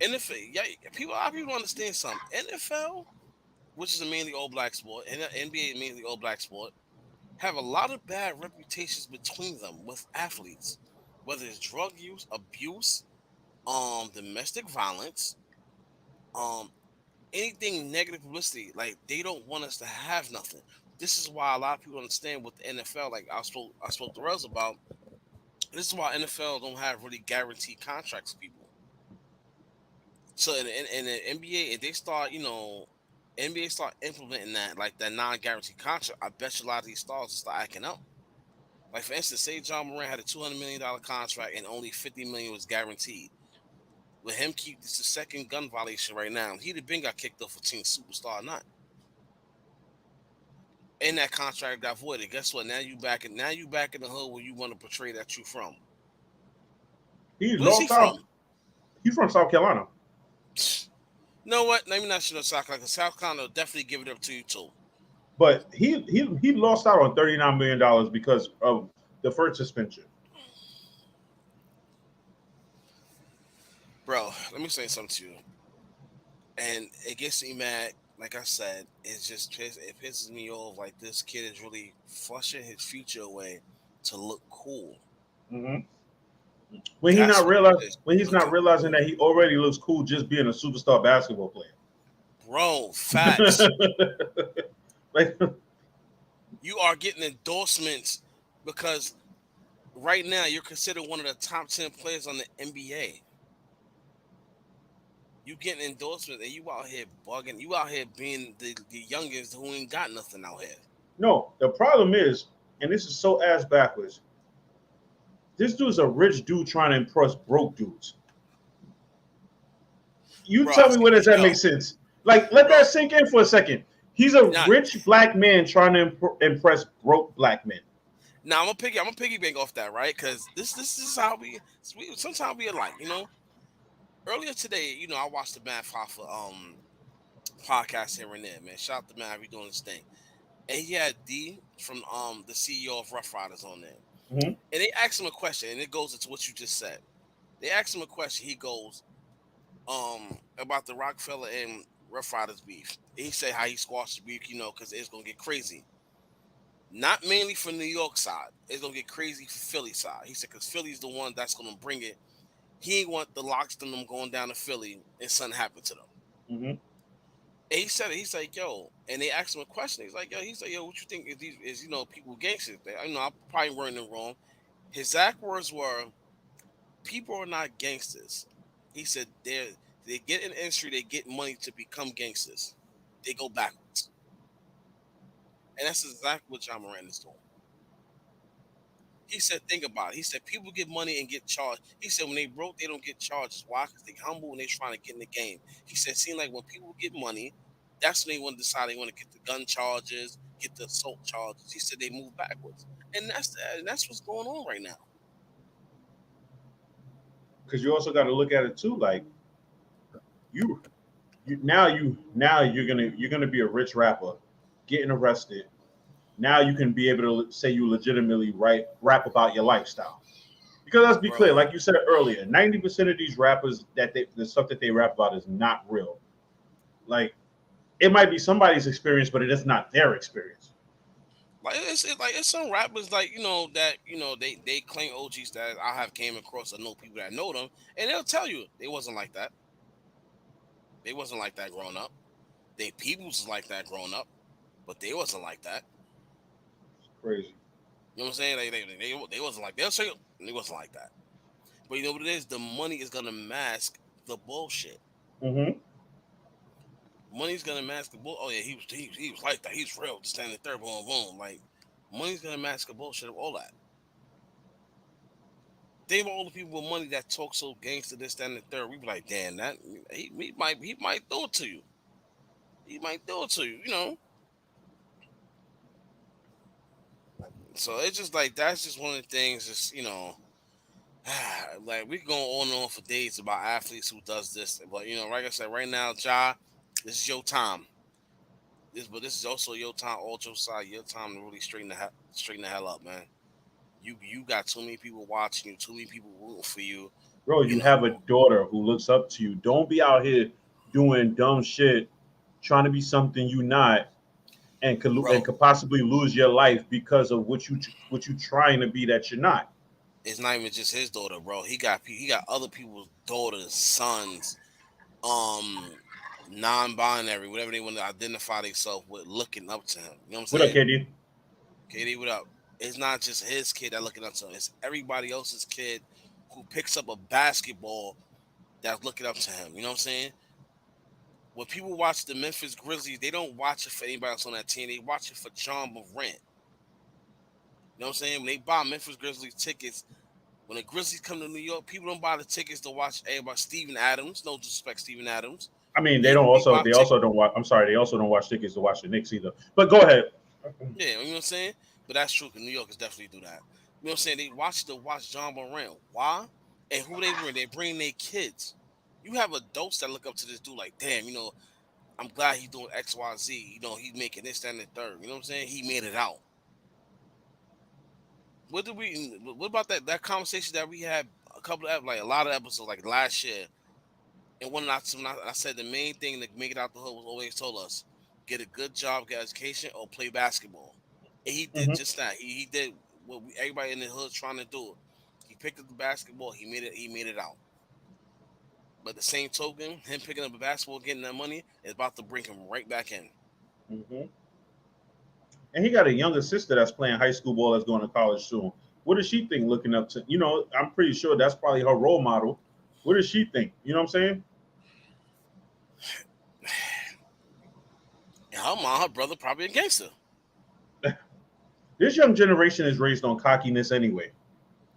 yeah, a lot of people don't understand something. NFL, which is a mainly all black sport, and NBA mainly all black sport, have a lot of bad reputations between them with athletes, whether it's drug use, abuse, domestic violence, um, anything negative publicity. Like they don't want us to have nothing. This is why a lot of people understand with the NFL. Like I spoke to Rose about. This is why NFL don't have really guaranteed contracts for people. So in the NBA, if they start, NBA start implementing that, like that non-guaranteed contract, I bet you a lot of these stars will start acting up. Like for instance, say John Moran had a $200 million contract and only $50 million was guaranteed. With him keep this the second gun violation right now. He'd have been got kicked off for Team Superstar or not. And that contract got voided. Guess what? Now you back in the hood where you want to portray that you from. He's Where's lost he out. from? He's from South Carolina. You know what? Let me not show South Carolina. South Carolina will definitely give it up to you too. But he lost out on $39 million because of the first suspension. Bro, let me say something to you. And it gets me mad like I said, it pisses me off. Like this kid is really flushing his future away to look cool. Hmm. That's what it is. When he's not Looking realizing cool, that he already looks cool just being a superstar basketball player. bro. Facts. Like, You are getting endorsements because right now you're considered one of the top 10 players on the NBA. You getting endorsements and you out here bugging. You out here being the youngest who ain't got nothing out here. no, the problem is, and this is so ass backwards. This dude's a rich dude trying to impress broke dudes. You Bro, tell me, where does that yo, make sense? Like, let bro, that sink in for a second. He's a now, rich black man trying to impress broke black men. now I'm gonna piggyback off that, right? Because this is how we sometimes we alike, you know. Earlier today, you know, I watched the Matt Hoffa podcast here and there, man. Shout out to Matt, he doing his thing. And he had D from the CEO of Rough Riders on there. Mm-hmm. And they asked him a question, and it goes into what you just said. They asked him a question, he goes, about the Rockefeller and Rough Riders beef. He said how he squashed the beef, you know, because it's gonna get crazy. Not mainly for New York side. It's gonna get crazy for Philly side. He said because Philly's the one that's gonna bring it. He ain't want the locks to them going down to Philly and something happened to them. Mm-hmm. And he said it. He's like, yo, and they asked him a question. He's like, yo, what you think is you know people gangsters? I know I'm probably wording it wrong. His exact words were, "People are not gangsters." He said they get in the industry, they get money to become gangsters. They go backwards, and that's exactly what John Moran is doing. He said, think about it. He said, people get money and get charged. He said, when they broke, they don't get charges. Why? Because they humble and they trying to get in the game. He said, seem like when people get money, that's when they want to decide they want to get the gun charges, get the assault charges. He said they move backwards. And that's what's going on right now. Because you also got to look at it too. Like, you, now you're gonna be a rich rapper, getting arrested. Now you can be able to say you legitimately rap about your lifestyle. Because let's be clear, Bro, like you said earlier, 90% of these rappers the stuff that they rap about is not real. Like, it might be somebody's experience, but it is not their experience. it's some rappers like you know that you know they claim OGs that I have came across. I know people that know them, and they'll tell you they wasn't like that. They wasn't like that growing up. They peoples was like that growing up, but they wasn't like that. It's crazy. You know what I'm saying? They wasn't like they'll say they wasn't like that. But you know what it is? The money is gonna mask the bullshit. Mm-hmm. Money's gonna mask the bull. Oh yeah, he was like that. He's real. Just standing there, boom, boom. Like money's gonna mask the bullshit of all that. Think about all the people with money that talk so gangster, this, that, and the third. We be like, damn, that he might do it to you. He might do it to you. You know. So it's just like that's just one of the things. Just you know, like we can go on and on for days about athletes who does this, but you know, like I said, right now, Ja, this is your time. But this is also your time, also side, your time to really straighten the hell up, man. You got too many people watching you, too many people rooting for you. Bro, You you have a know, daughter who looks up to you. Don't be out here doing dumb shit, trying to be something you not, and bro, could possibly lose your life because of what you trying to be that you're not. it's not even just his daughter, bro. He got other people's daughters, sons, non-binary, whatever they want to identify themselves with, looking up to him. You know what I'm What up, saying? KD? KD, what up? It's not just his kid that looking up to him. It's everybody else's kid who picks up a basketball that's looking up to him. You know what I'm saying? When people watch the Memphis Grizzlies, they don't watch it for anybody else on that team. They watch it for John Morant. You know what I'm saying? When they buy Memphis Grizzlies tickets, when the Grizzlies come to New York, people don't buy the tickets to watch everybody. Steven Adams, no disrespect, Steven Adams. I mean, They buy they tickets. also don't watch. I'm sorry, they also don't watch tickets to watch the Knicks either. But go ahead. Yeah, you know what I'm saying? But that's true because New Yorkers definitely do that. You know what I'm saying? They watch John Morant. Why? And who they bring? They bring their kids. You have adults that look up to this dude like, damn, you know, I'm glad he's doing X, Y, Z. You know, he's making this, that, and the third. You know what I'm saying? He made it out. What about that conversation that we had a couple of like a lot of episodes like last year And when I said the main thing to make it out the hood was always told us, get a good job, get education, or play basketball. And he did Hmm. just that. He did what everybody in the hood trying to do. He picked up the basketball. He made it. He made it out. But the same token, him picking up a basketball, getting that money, is about to bring him right back in. Hmm. And he got a younger sister that's playing high school ball that's going to college soon. What does she think looking up to? I'm pretty sure that's probably her role model. What does she think? You know what I'm And her mom, her brother, probably a gangster. saying? This young generation is raised on cockiness anyway.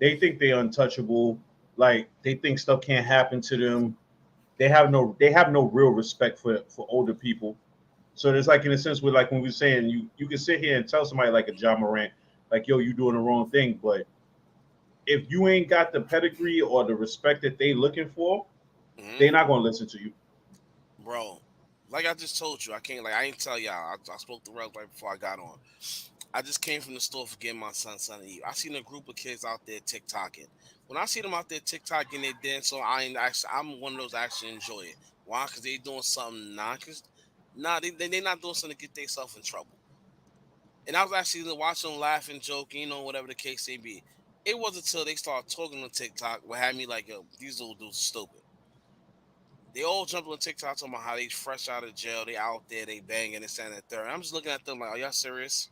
They think they're untouchable. Like they think stuff can't happen to them. They have no real respect for older people. So there's like in a sense with like when we are saying you can sit here and tell somebody like a John Morant, like, yo, you doing the wrong thing, but if you ain't got the pedigree or the respect that they looking for, Hmm. they're not gonna listen to you. Bro, like I just told you, I can't, like, I ain't tell y'all. I spoke to Rel right before I got on. I just came from the store for getting my son something to eat. I seen a group of kids out there TikToking. When I see them out there TikToking, they dance, so I ain't actually, I'm one of those that actually enjoy it. Why? Because they doing something cause, they not doing something to get themselves in trouble. And I was actually watching them laughing, joking, whatever the case may be. It wasn't until they started talking on TikTok what had me like, yo, these little dudes are stupid. They all jumped on TikTok talking about how they fresh out of jail, they out there, they banging and standing third. I'm just looking at them like, are y'all serious?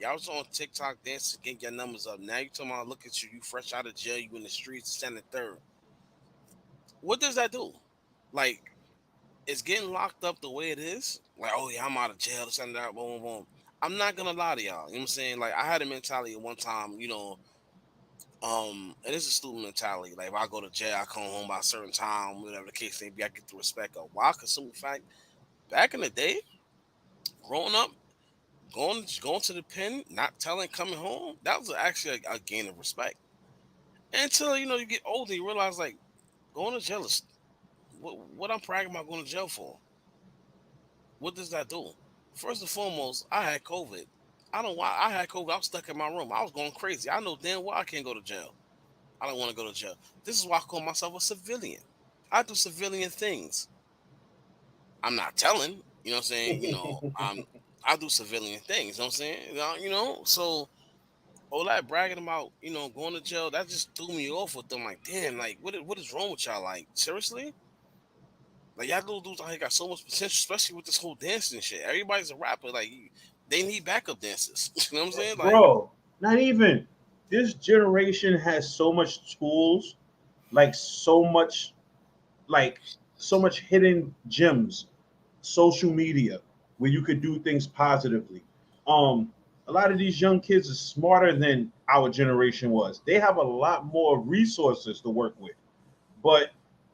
Y'all was on TikTok dancing, getting your numbers up. Now you talking about, look at you, you fresh out of jail, you in the streets, standing third. What does that do? Like, it's getting locked up the way it is. Like, oh yeah, I'm out of jail, this and that, boom, boom, boom. I'm not gonna lie to y'all. You know what I'm saying? Like, I had a mentality at one time, and it's a student mentality. Like, if I go to jail, I come home by a certain time, whatever the case may be, I get the respect of why? Because simple fact, back in the day, growing up, going to the pen, not telling, coming home, that was actually a gain of respect. Until you get older, you realize like going to jail is what I'm bragging about going to jail for. What does that do? First and foremost, I had COVID. I don't why I had COVID. I was stuck in my room. I was going crazy. I know damn well I can't go to jail. I don't want to go to jail. This is why I call myself a civilian. I do civilian things. I'm not telling. You know what I'm saying? I do civilian things. You know what I'm saying? So all that bragging about, going to jail, that just threw me off with them. Like, damn, like, what is wrong with y'all? Like, seriously? Like, y'all little dudes out here got so much potential, especially with this whole dancing shit. Everybody's a rapper. Like, they need backup dancers. You know what I'm saying? Like, Bro, not even. This generation has so much tools, like like so much hidden gems, social media, where you could do things positively. Um, a lot of these young kids are smarter than our generation was. They have a lot more resources to work with. But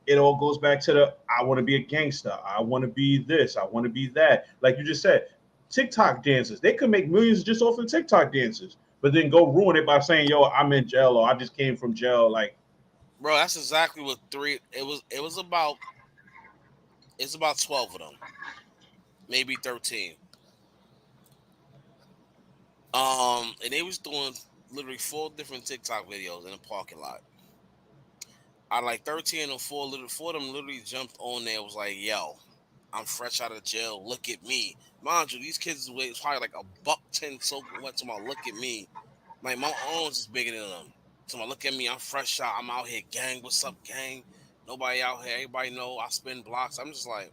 it all goes back to the I want to be a gangster. I want to be this. I want to be that. Like you just said, TikTok dances. They could make millions just off of TikTok dances, but then go ruin it by saying, "Yo, I'm in jail," or "I just came from jail." Like, bro, that's exactly what three. It was about. It's about 12 of them, maybe 13. And they was doing literally four different TikTok videos in the parking lot. Out of like 13 or four of them literally jumped on there. Was like, yo, I'm fresh out of jail. Look at me. Mind you, these kids weigh probably like a buck 10 soaking wet. To my look at me. Like my arms is bigger than them. So my look at me. I'm fresh out. I'm out here, gang. What's up, gang? Nobody out here. Everybody know I spin blocks. I'm just like,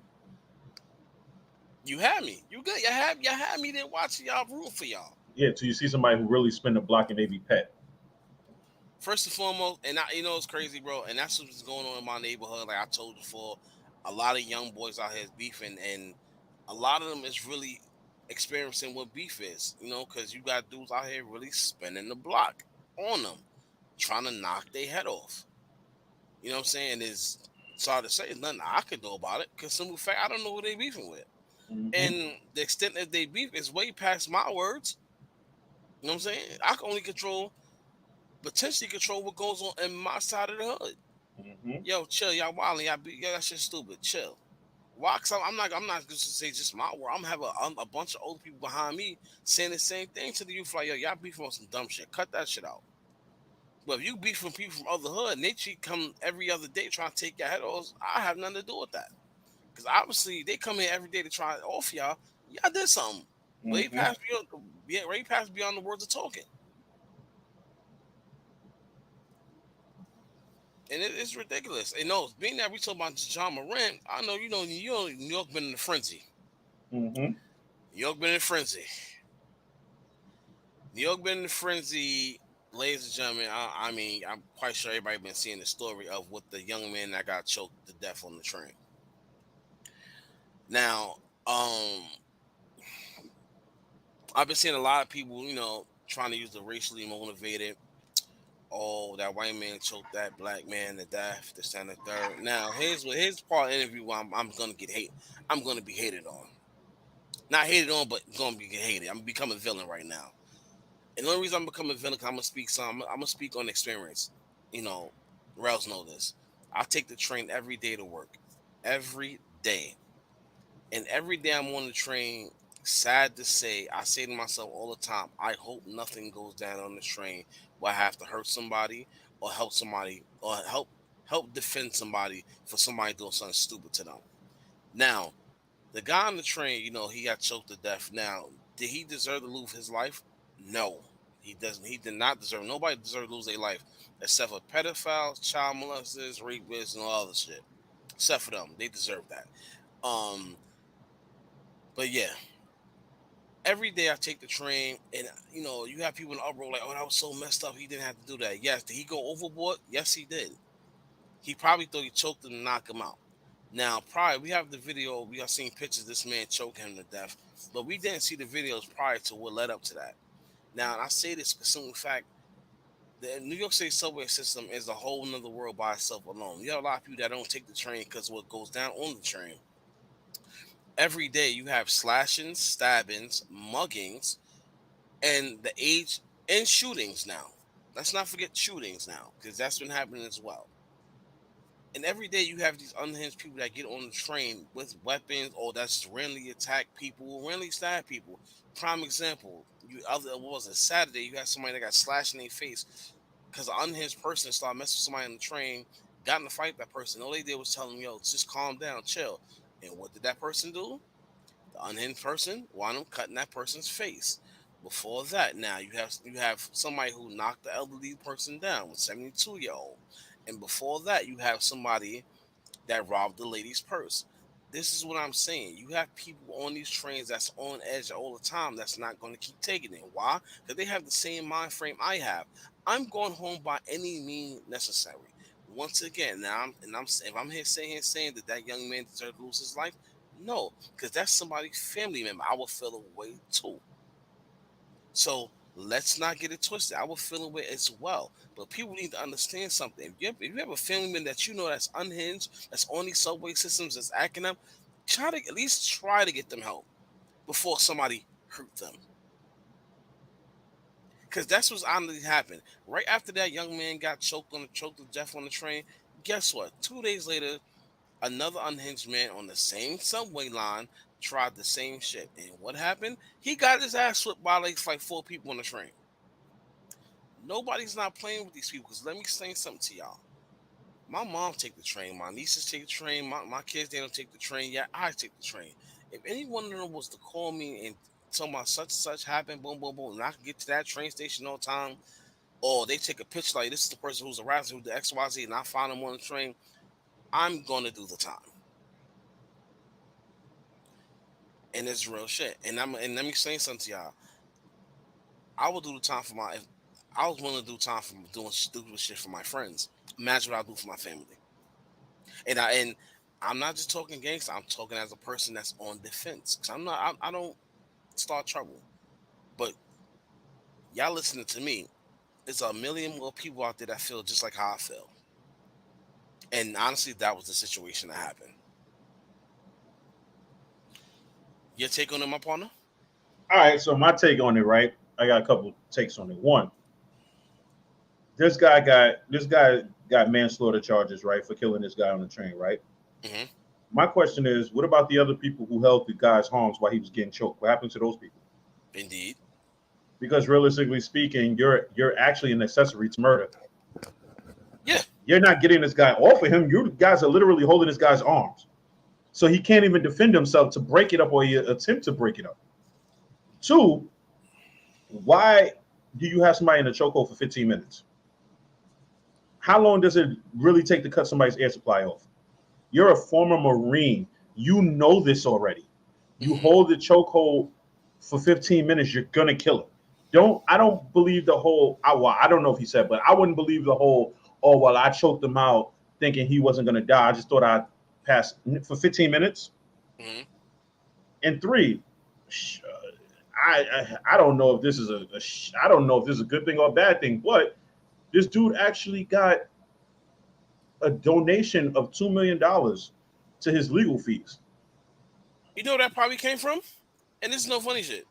you had me. You good? You had me there watching y'all room for y'all. yeah, till you see somebody who really spin the block and they be pet. First and foremost, and it's crazy, bro. And that's what's going on in my neighborhood. Like I told you before, a lot of young boys out here is beefing, and a lot of them is really experiencing what beef is. Because you got dudes out here really spinning the block on them, trying to knock their head off. You know what I'm saying? Is sorry to say, there's nothing I could do about it. Because simple fact, I don't know who they beefing with, Hmm. and the extent that they beef is way past my words. You know what I'm saying? I can only potentially control what goes on in my side of the hood. Hmm. Yo, chill, y'all wilding, yo, that shit stupid. Chill. Why? Cause I'm not just to say just my word. I'm gonna have a bunch of old people behind me saying the same thing to the youth. Like, yo, y'all beefing on some dumb shit. Cut that shit out. But if you beef from people from other hood and they come every other day trying to take your head off, I have nothing to do with that. Because obviously they come here every day to try off y'all. Y'all did something. Way past beyond the words of talking. And it's ridiculous. And no, being that we talk about John Morant, I know New York been in a frenzy. Mm-hmm. New York been in a frenzy. New York been in a frenzy, ladies and gentlemen. I mean, I'm quite sure everybody been seeing the story of what the young man that got choked to death on the train. Now, I've been seeing a lot of people, trying to use the racially motivated. Oh, that white man choked that black man to death. This and the third. Now, here's part of the interview where I'm gonna get hate. I'm gonna be hated on. Not hated on, but gonna be hated. I'm becoming a villain right now. And the only reason I'm becoming a villain because I'm gonna speak I'm gonna speak on experience. You know, Rails know this. I take the train every day to work. Every day. And every day I'm on the train, sad to say, I say to myself all the time, I hope nothing goes down on the train where I have to hurt somebody or help somebody or help defend somebody for somebody doing something stupid to them. Now, the guy on the train, he got choked to death. Now, did he deserve to lose his life? No. He doesn't. He did not deserve. Nobody deserves to lose their life except for pedophiles, child molesters, rapists, and all other shit. Except for them, they deserve that. Um, but yeah, every day I take the train, and you have people in the uproar like, "Oh, that was so messed up. He didn't have to do that." Yes, did he go overboard? Yes, he did. He probably thought he choked him to knock him out. Now, prior, we have the video. We have seen pictures of this man choking him to death, but we didn't see the videos prior to what led up to that. Now, and I say this because simple fact, the New York City subway system is a whole nother world by itself alone. You have a lot of people that don't take the train because what goes down on the train. Every day you have slashings, stabbings, muggings, and the age and shootings now. Let's not forget shootings now, because that's been happening as well. And every day you have these unhinged people that get on the train with weapons or that's just randomly attack people, randomly stab people. Prime example, what was it, Saturday, you had somebody that got slashed in their face because an unhinged person started messing with somebody on the train, got in a fight with that person. All they did was tell them, yo, just calm down, chill. And what did that person do? The unhinged person wound up cutting that person's face. Before that, now you have somebody who knocked the elderly person down, 72-year-old, and before that, you have somebody that robbed the lady's purse. This is what I'm saying. You have people on these trains that's on edge all the time. That's not going to keep taking it. Why? Because they have the same mind frame I have. I'm going home by any means necessary. Once again, if I'm here saying that that young man deserved to lose his life, no, because that's somebody's family member. I will feel away too. So let's not get it twisted. I will feel away as well. But people need to understand something. If you have a family member that that's unhinged, that's on these subway systems, that's acting up, at least try to get them help before somebody hurt them. Because that's what's honestly happened. Right after that young man got choked to death on the train, guess what? 2 days later, another unhinged man on the same subway line tried the same shit. And what happened? He got his ass whipped by like four people on the train. Nobody's not playing with these people because let me explain something to y'all. My mom take the train. My nieces take the train. My kids, they don't take the train yet. I take the train. If any one of them was to call me and tell me such and such happened, boom, boom, boom, and I can get to that train station on time, or they take a picture like this is the person who's harassing who the XYZ, and I find them on the train, I'm going to do the time. And it's real shit. And let me say something to y'all. I will do the time for if I was willing to do time for doing stupid shit for my friends. Imagine what I do for my family. And I'm not just talking gangster. I'm talking as a person that's on defense. Cause I'm not. I don't start trouble. But y'all listening to me, there's a million more people out there that feel just like how I feel. And honestly, that was the situation that happened. Your take on it, my partner? All right, so my take on it, right? I got a couple takes on it. One, this guy got manslaughter charges, right, for killing this guy on the train, right? Mm-hmm. My question is, what about the other people who held the guy's arms while he was getting choked? What happened to those people? Indeed. Because realistically speaking, you're actually an accessory to murder. You're not getting this guy off of him. You guys are literally holding this guy's arms. So he can't even defend himself to break it up or you attempt to break it up. Two, why do you have somebody in a chokehold for 15 minutes? How long does it really take to cut somebody's air supply off? You're a former Marine. You know this already. You hold the chokehold for 15 minutes, you're gonna kill him. I don't believe the whole I don't know if he said, but I wouldn't believe the whole, oh well, I choked him out thinking he wasn't gonna die. I just thought I'd pass for 15 minutes. Mm-hmm. And three, I don't know if this is I don't know if this is a good thing or a bad thing, but this dude actually got a donation of $2 million to his legal fees. You know where that probably came from? And this is no funny shit.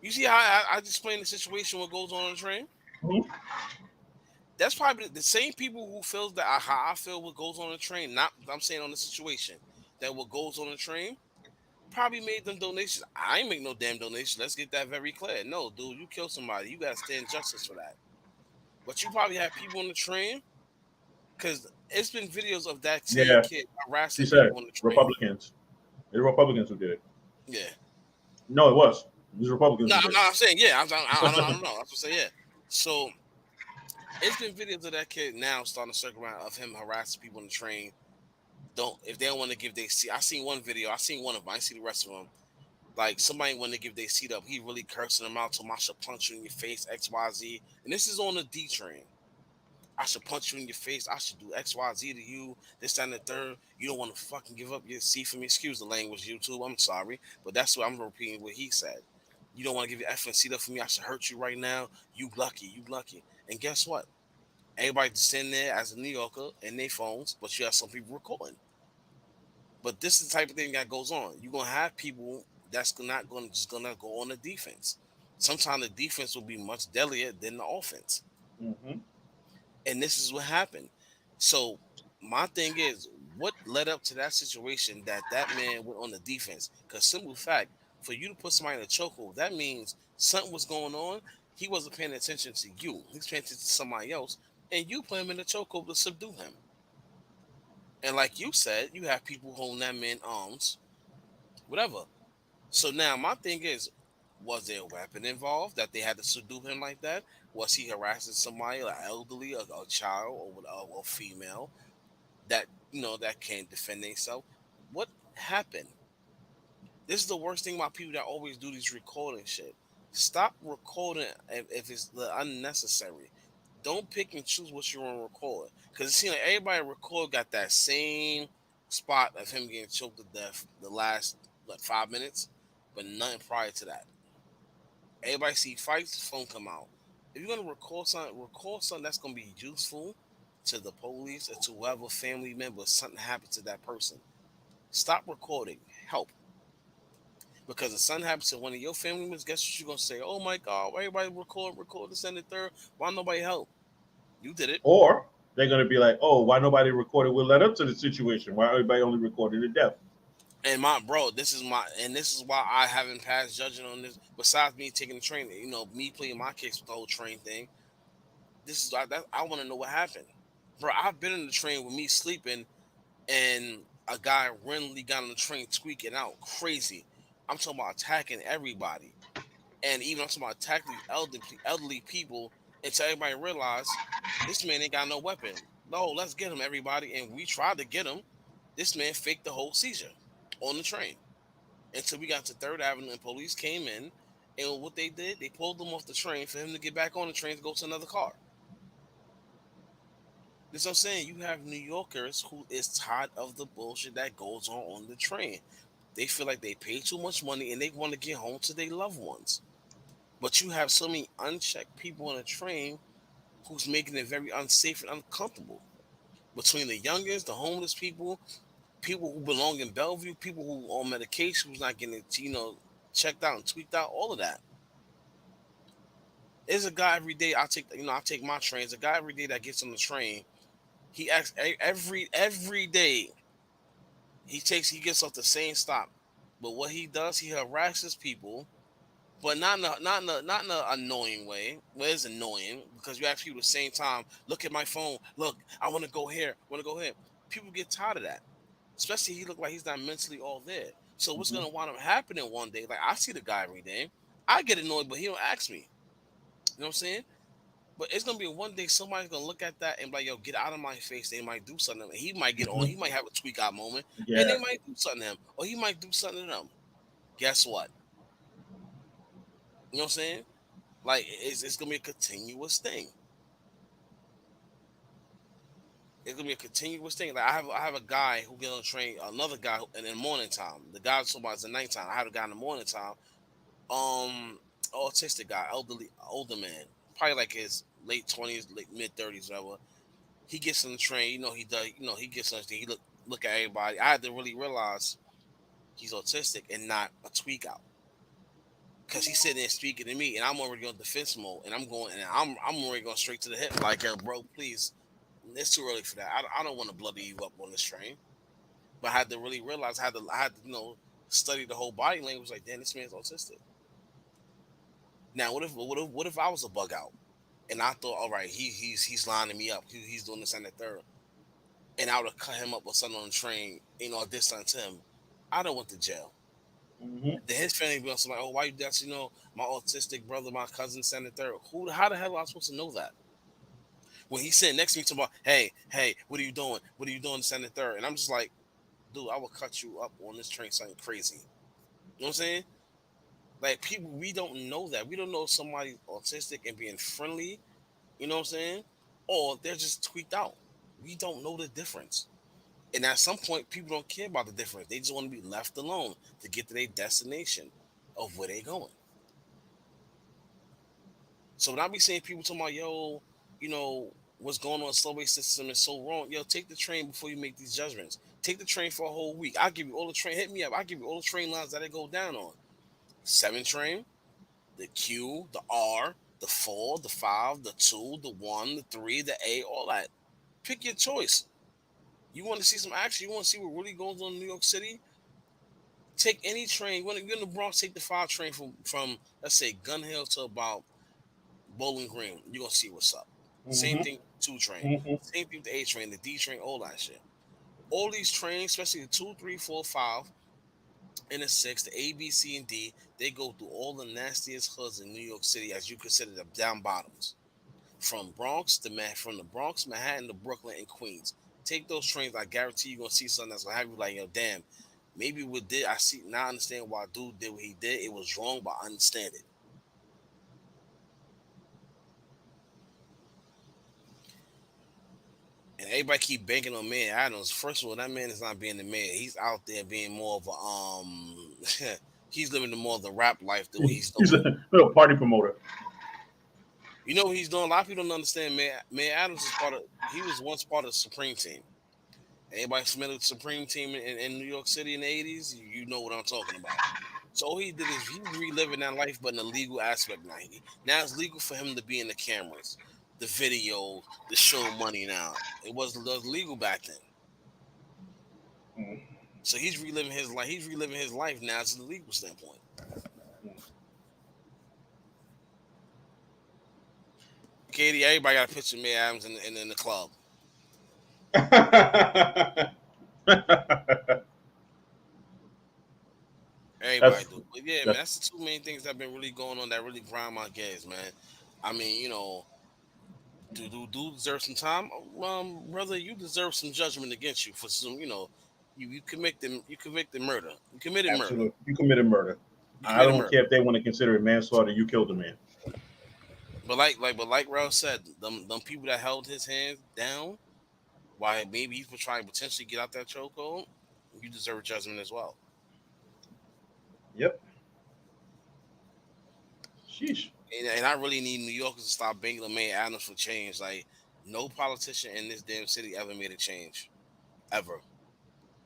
You see how I explained the situation, what goes on the train? Mm-hmm. That's probably the same people who feels that how I feel what goes on the train. Not I'm saying on the situation that what goes on the train probably made them donations. I ain't make no damn donation. Let's get that very clear. No, dude, you kill somebody, you gotta stand justice for that. But you probably have people on the train because it's been videos of that same Yeah, kid she harassing said people on the train. Republicans. The Republicans who did it. Yeah. No, it was. It was Republicans No, who I'm did not. it. I'm saying yeah. I don't know. I'm just saying yeah. So it's been videos of that kid now starting to circle around of him harassing people on the train. Don't if they don't want to give their seat. I seen one video. I seen one of them. I see the rest of them. Like somebody want to give their seat up. He really cursing them out. Told him I should punch you in your face. X Y Z. And this is on the D train. I should punch you in your face. I should do X Y Z to you. This that, and the third. You don't want to fucking give up your seat for me. Excuse the language, YouTube. I'm sorry, but that's what I'm repeating what he said. You don't want to give your effing seat up for me. I should hurt you right now. You lucky. You lucky. And guess what? Everybody just sitting there as a New Yorker in their phones, but you have some people recording. But this is the type of thing that goes on. You're gonna have people that's not gonna just gonna go on the defense. Sometimes the defense will be much deadlier than the offense. Mm-hmm. And this is what happened. So my thing is, what led up to that situation that man went on the defense? Because simple fact, for you to put somebody in a chokehold, that means something was going on. He wasn't paying attention to you. He's paying attention to somebody else, and you put him in a chokehold to subdue him. And like you said, you have people holding that man arms, whatever. So now my thing is, was there a weapon involved that they had to subdue him like that? Was he harassing somebody, like elderly, a child, or a female that that can't defend themselves? What happened? This is the worst thing about people that always do these recording shit. Stop recording if it's unnecessary. Don't pick and choose what you want to record because it seems like everybody record got that same spot of him getting choked to death the last 5 minutes, but nothing prior to that. Everybody see fights, phone come out. If you're gonna record something that's gonna be useful to the police or to whoever family member, something happened to that person. Stop recording. Help. Because if something happens to one of your family members, guess what you're gonna say? Oh my God, why everybody record this and the third. Why nobody help? You did it. Or they're gonna be like, oh, why nobody recorded what led up to the situation? Why everybody only recorded the death? And my bro, this is why I haven't passed judging on this. Besides me taking the train, me pleading my case with the whole train thing. This is I want to know what happened, bro. I've been in the train with me sleeping, and a guy randomly got on the train tweaking out crazy. I'm talking about attacking everybody, and even I'm talking about attacking elderly people until everybody realized this man ain't got no weapon. No, let's get him, everybody. And we tried to get him. This man faked the whole seizure on the train until we got to Third Avenue and police came in. And what they did, they pulled him off the train for him to get back on the train to go to another car. This what I'm saying. You have New Yorkers who is tired of the bullshit that goes on the train. They feel like they pay too much money and they want to get home to their loved ones. But you have so many unchecked people on a train who's making it very unsafe and uncomfortable. Between the youngest, the homeless people who belong in Bellevue, people who on medication, who's not getting checked out and tweaked out, all of that. There's a guy every day I take my trains. A guy every day that gets on the train, he acts every day. He gets off the same stop, but what he does, he harasses people but not in a annoying way. Well, it's annoying because you ask people at the same time. Look at my phone. Look, I want to go here. Want to go here. People get tired of that. Especially he look like he's not mentally all there. So what's Mhm. gonna wind up happening one day? Like I see the guy every day. I get annoyed, but he don't ask me. You know what I'm saying? But it's gonna be one day somebody's gonna look at that and be like, "Yo, get out of my face." They might do something. He might get on. Mhm. He might have a tweak out moment, and they Yeah. might do something to him, or he might do something to them. Guess what? You know what I'm saying? Like it's gonna be a continuous thing. It's gonna be a continuous thing. Like I have a guy who get on the train, another guy in the morning time. The guy somebody's the nighttime. I have a guy in the morning time. Um, autistic guy, elderly, older man, probably like his late 20s, late mid 30s, whatever. He gets on the train. You know he does. You know he gets on the train. He look at everybody. I had to really realize he's autistic and not a tweak out. Cause he's sitting there speaking to me, and I'm already on defense mode, and I'm already going straight to the hip, like, yo, bro, please, it's too early for that. I don't want to bloody you up on this train. But I had to really realize, I had to study the whole body language. Like, damn, this man's autistic. Now, what if I was a bug out, and I thought, all right, he's lining me up, he's doing this and the third, and I would have cut him up or something on the train, this something to him, I'd have went to jail. Mhm. Then his family be on somebody, oh, why you that's my autistic brother, my cousin, and the third. How the hell am I supposed to know that? When he's sitting next to me, talking about, hey, what are you doing? What are you doing, and the third? And I'm just like, dude, I will cut you up on this train, something crazy. You know what I'm saying? Like people, we don't know that. We don't know if somebody's autistic and being friendly. You know what I'm saying? Or they're just tweaked out. We don't know the difference. And at some point, people don't care about the difference. They just want to be left alone to get to their destination of where they're going. So when I be seeing people talking about, yo, what's going on, subway system is so wrong. Yo, take the train before you make these judgments. Take the train for a whole week. I'll give you all the train. Hit me up. I'll give you all the train lines that it go down on. 7 train, the Q, the R, the 4, the 5, the 2, the 1, the 3, the A, all that. Pick your choice. You want to see some action? You want to see what really goes on in New York City? Take any train. When you're in the Bronx, take the 5 train from let's say Gun Hill to about Bowling Green. You're gonna see what's up. Same Mhm. thing, 2 train. Mhm. Same thing with the A train, the D train, all that shit. All these trains, especially the 2, 3, 4, 5, and the 6, the A, B, C, and D, they go through all the nastiest hoods in New York City as you consider them down bottoms. From the Bronx, Manhattan to Brooklyn and Queens. Take those trains. I guarantee you're gonna see something that's gonna have you like, yo, damn. Maybe what did I see now? I understand why dude did what he did. It was wrong, but I understand it. And everybody keep banking on man Adams. First of all, that man is not being the man. He's out there being more of a he's living the more of the rap life than what he's He's doing. a little party promoter. You know what he's doing? A lot of people don't understand. Man Adams is part of. He was once part of the Supreme Team. Anybody familiar with the Supreme Team in New York City in the '80s? You know what I'm talking about. So all he did is he's reliving that life, but in the legal aspect now. Now it's legal for him to be in the cameras, the videos, the show money. Now it was legal back then. Mhm. So he's reliving his life. He's reliving his life now as a legal standpoint. Katie, everybody got a picture of May Adams in the club. Everybody that's do. But yeah, man, that's that's the two main things that have been really going on that really grind my gears, man. I mean, do deserve some time. Brother, you deserve some judgment against you for some, you convicted murder. You committed murder. absolute. You committed murder. You I committed don't murder. care if they want to consider it manslaughter. You killed a man. But like Ralph said, them people that held his hands down, why maybe he's trying to potentially get out that chokehold, you deserve judgment as well. Yep. Sheesh. And I really need New Yorkers to stop banking on May Adams for change. Like no politician in this damn city ever made a change. Ever.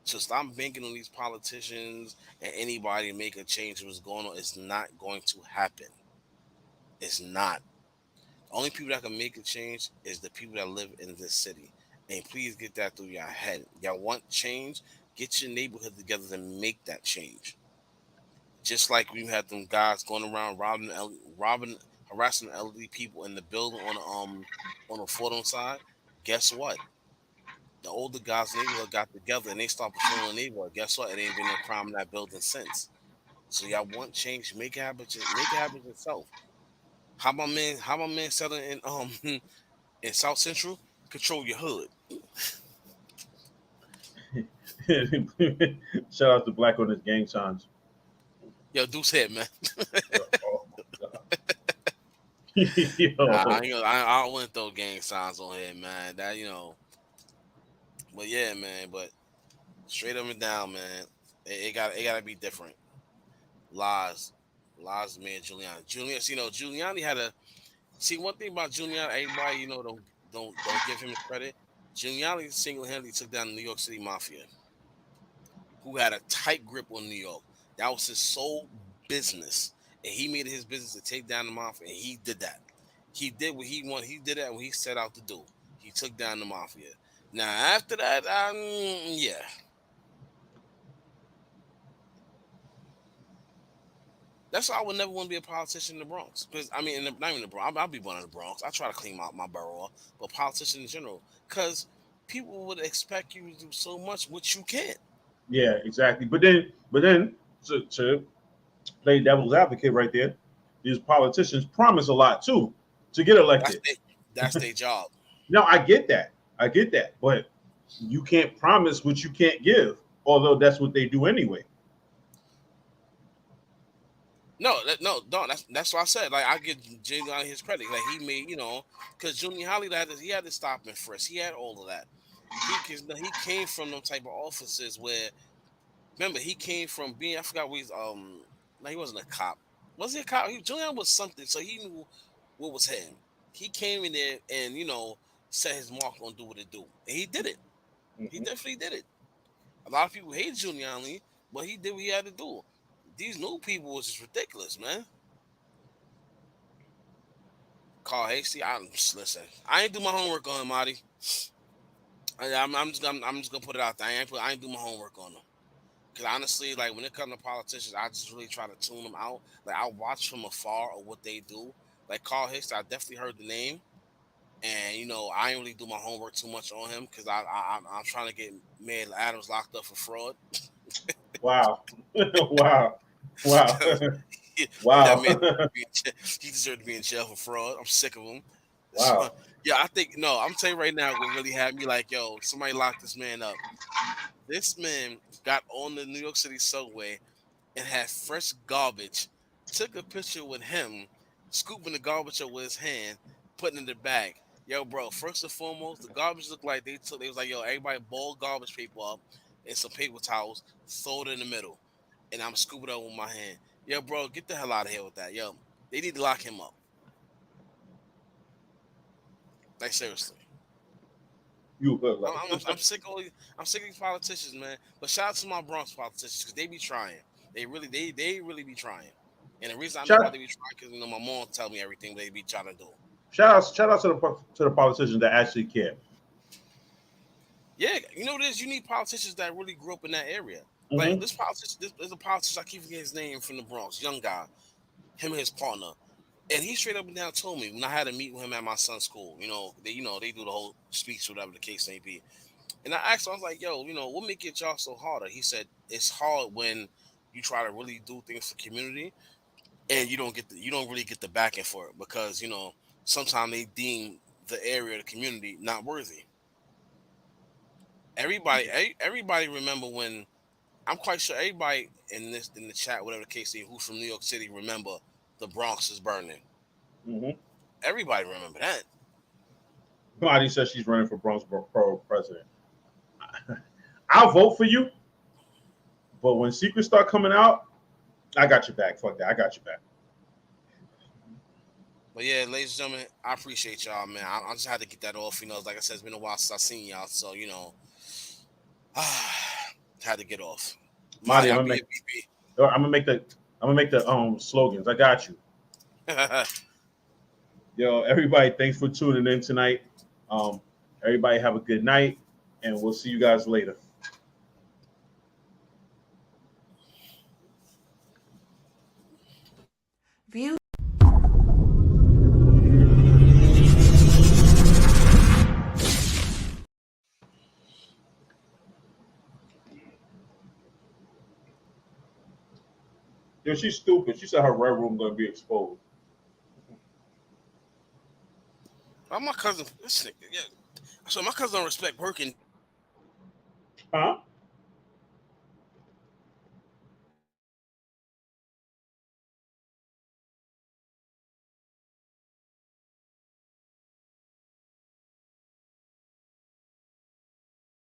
So stop banking on these politicians and anybody to make a change what's going on. It's not going to happen. It's not. The only people that can make a change is the people that live in this city. And please get that through your head. Y'all want change? Get your neighborhood together to make that change. Just like we had them guys going around robbing, harassing elderly people in the building on the Fordham side. Guess what? The older guys in the neighborhood got together and they started patrolling the neighborhood. Guess what? It ain't been no crime in that building since. So y'all want change? Make it happen. Make it happen yourself. How my man selling in in South Central? Control your hood. Shout out to Black on his gang signs. Yo, Deuce head, man. Oh my god. Nah, I Yo. ain't gonna, I don't want to throw gang signs on here, man. That but yeah, man. But straight up and down, man. It gotta be different. Lies, lies, man. Giuliani. Giuliani had a see one thing about Giuliani. Everybody, don't give him credit. Giuliani single handedly took down the New York City mafia, who had a tight grip on New York. That was his sole business, and he made it his business to take down the mafia, and he did that. He did what he wanted. He did that what he set out to do. He took down the mafia. Now after that, yeah, that's why I would never want to be a politician in the Bronx. Because I mean, not even the Bronx. I'll be born in the Bronx. I try to clean my borough up, but politician in general, because people would expect you to do so much, which you can't. Yeah, exactly. But then to play devil's advocate right there, these politicians promise a lot too to get That's elected. they, that's their job. No, I get that. I get that. But you can't promise what you can't give, although that's what they do anyway. No, no. That's what I said. Like I give Giuliani his credit. Like he made, because Giuliani he had to stop and frisk. He had all of that. He came from them type of offices where remember he came from being I forgot what he's no he wasn't a cop. Was he a cop? Giuliani was something, so he knew what was him. He came in there and set his mark on do what it do, and he did it. He Mhm. definitely did it. A lot of people hate Giuliani, but he did what he had to do. These new people was just ridiculous, man. Carl Hasty, listen. I ain't do my homework on him, Marty. I'm just gonna put it out there. I ain't do my homework on him. Cause honestly, like when it comes to politicians, I just really try to tune them out. Like I watch from afar of what they do. Like Carl Hasty, I definitely heard the name, and I ain't really do my homework too much on him because I'm trying to get Mayor Adams locked up for fraud. Wow. Wow. Wow. That Wow. man, he deserved to be in jail for fraud. I'm sick of him. So, Wow. yeah, I think no. I'm telling you right now, what really had me like, yo, somebody lock this man up. This man got on the New York City subway and had fresh garbage. Took a picture with him, scooping the garbage up with his hand, putting it in the bag. Yo, bro. First and foremost, the garbage looked like they took. They was like, yo, everybody ball garbage paper up and some paper towels, throw it in the middle, and I'm scooping it up with my hand. Yo, bro, get the hell out of here with that. Yo, they need to lock him up. Like seriously. You look I'm like sick of I'm sick of these politicians, man. But shout out to my Bronx politicians because they be trying. They really be trying. And the reason I know why shout they be trying because my mom tell me everything they be trying to do. shout out to the politicians that actually care. Yeah, what it is? You need politicians that really grew up in that area. Like Hmm. this politician, there's a politician I keep forgetting his name from the Bronx, young guy, him and his partner. And he straight up and down told me when I had to meet with him at my son's school, they do the whole speech, whatever the case may be. And I asked him, I was like, yo, what make your job so harder? He said, it's hard when you try to really do things for community and you don't really get the backing for it because, sometimes they deem the area, the community not worthy. Everybody remember when I'm quite sure everybody in the chat, whatever the case is, who's from New York City, remember the Bronx is burning. Hmm. Everybody remember that. Somebody says she's running for Bronx Borough president. I'll vote for you, but when secrets start coming out, I got your back. Fuck that. I got your back. But yeah, ladies and gentlemen, I appreciate y'all, man. I just had to get that off. Like I said, it's been a while since I seen y'all, so had to get off. Marty, Marty, I'll be your I'm gonna make the slogans. I got you. BB. Yo, everybody, thanks for tuning in tonight. Um, everybody have a good night, and we'll see you guys later. View. Yo, she's stupid. She said her red room gonna be exposed. My cousin, this nigga, yeah. So my cousin don't respect working. Huh?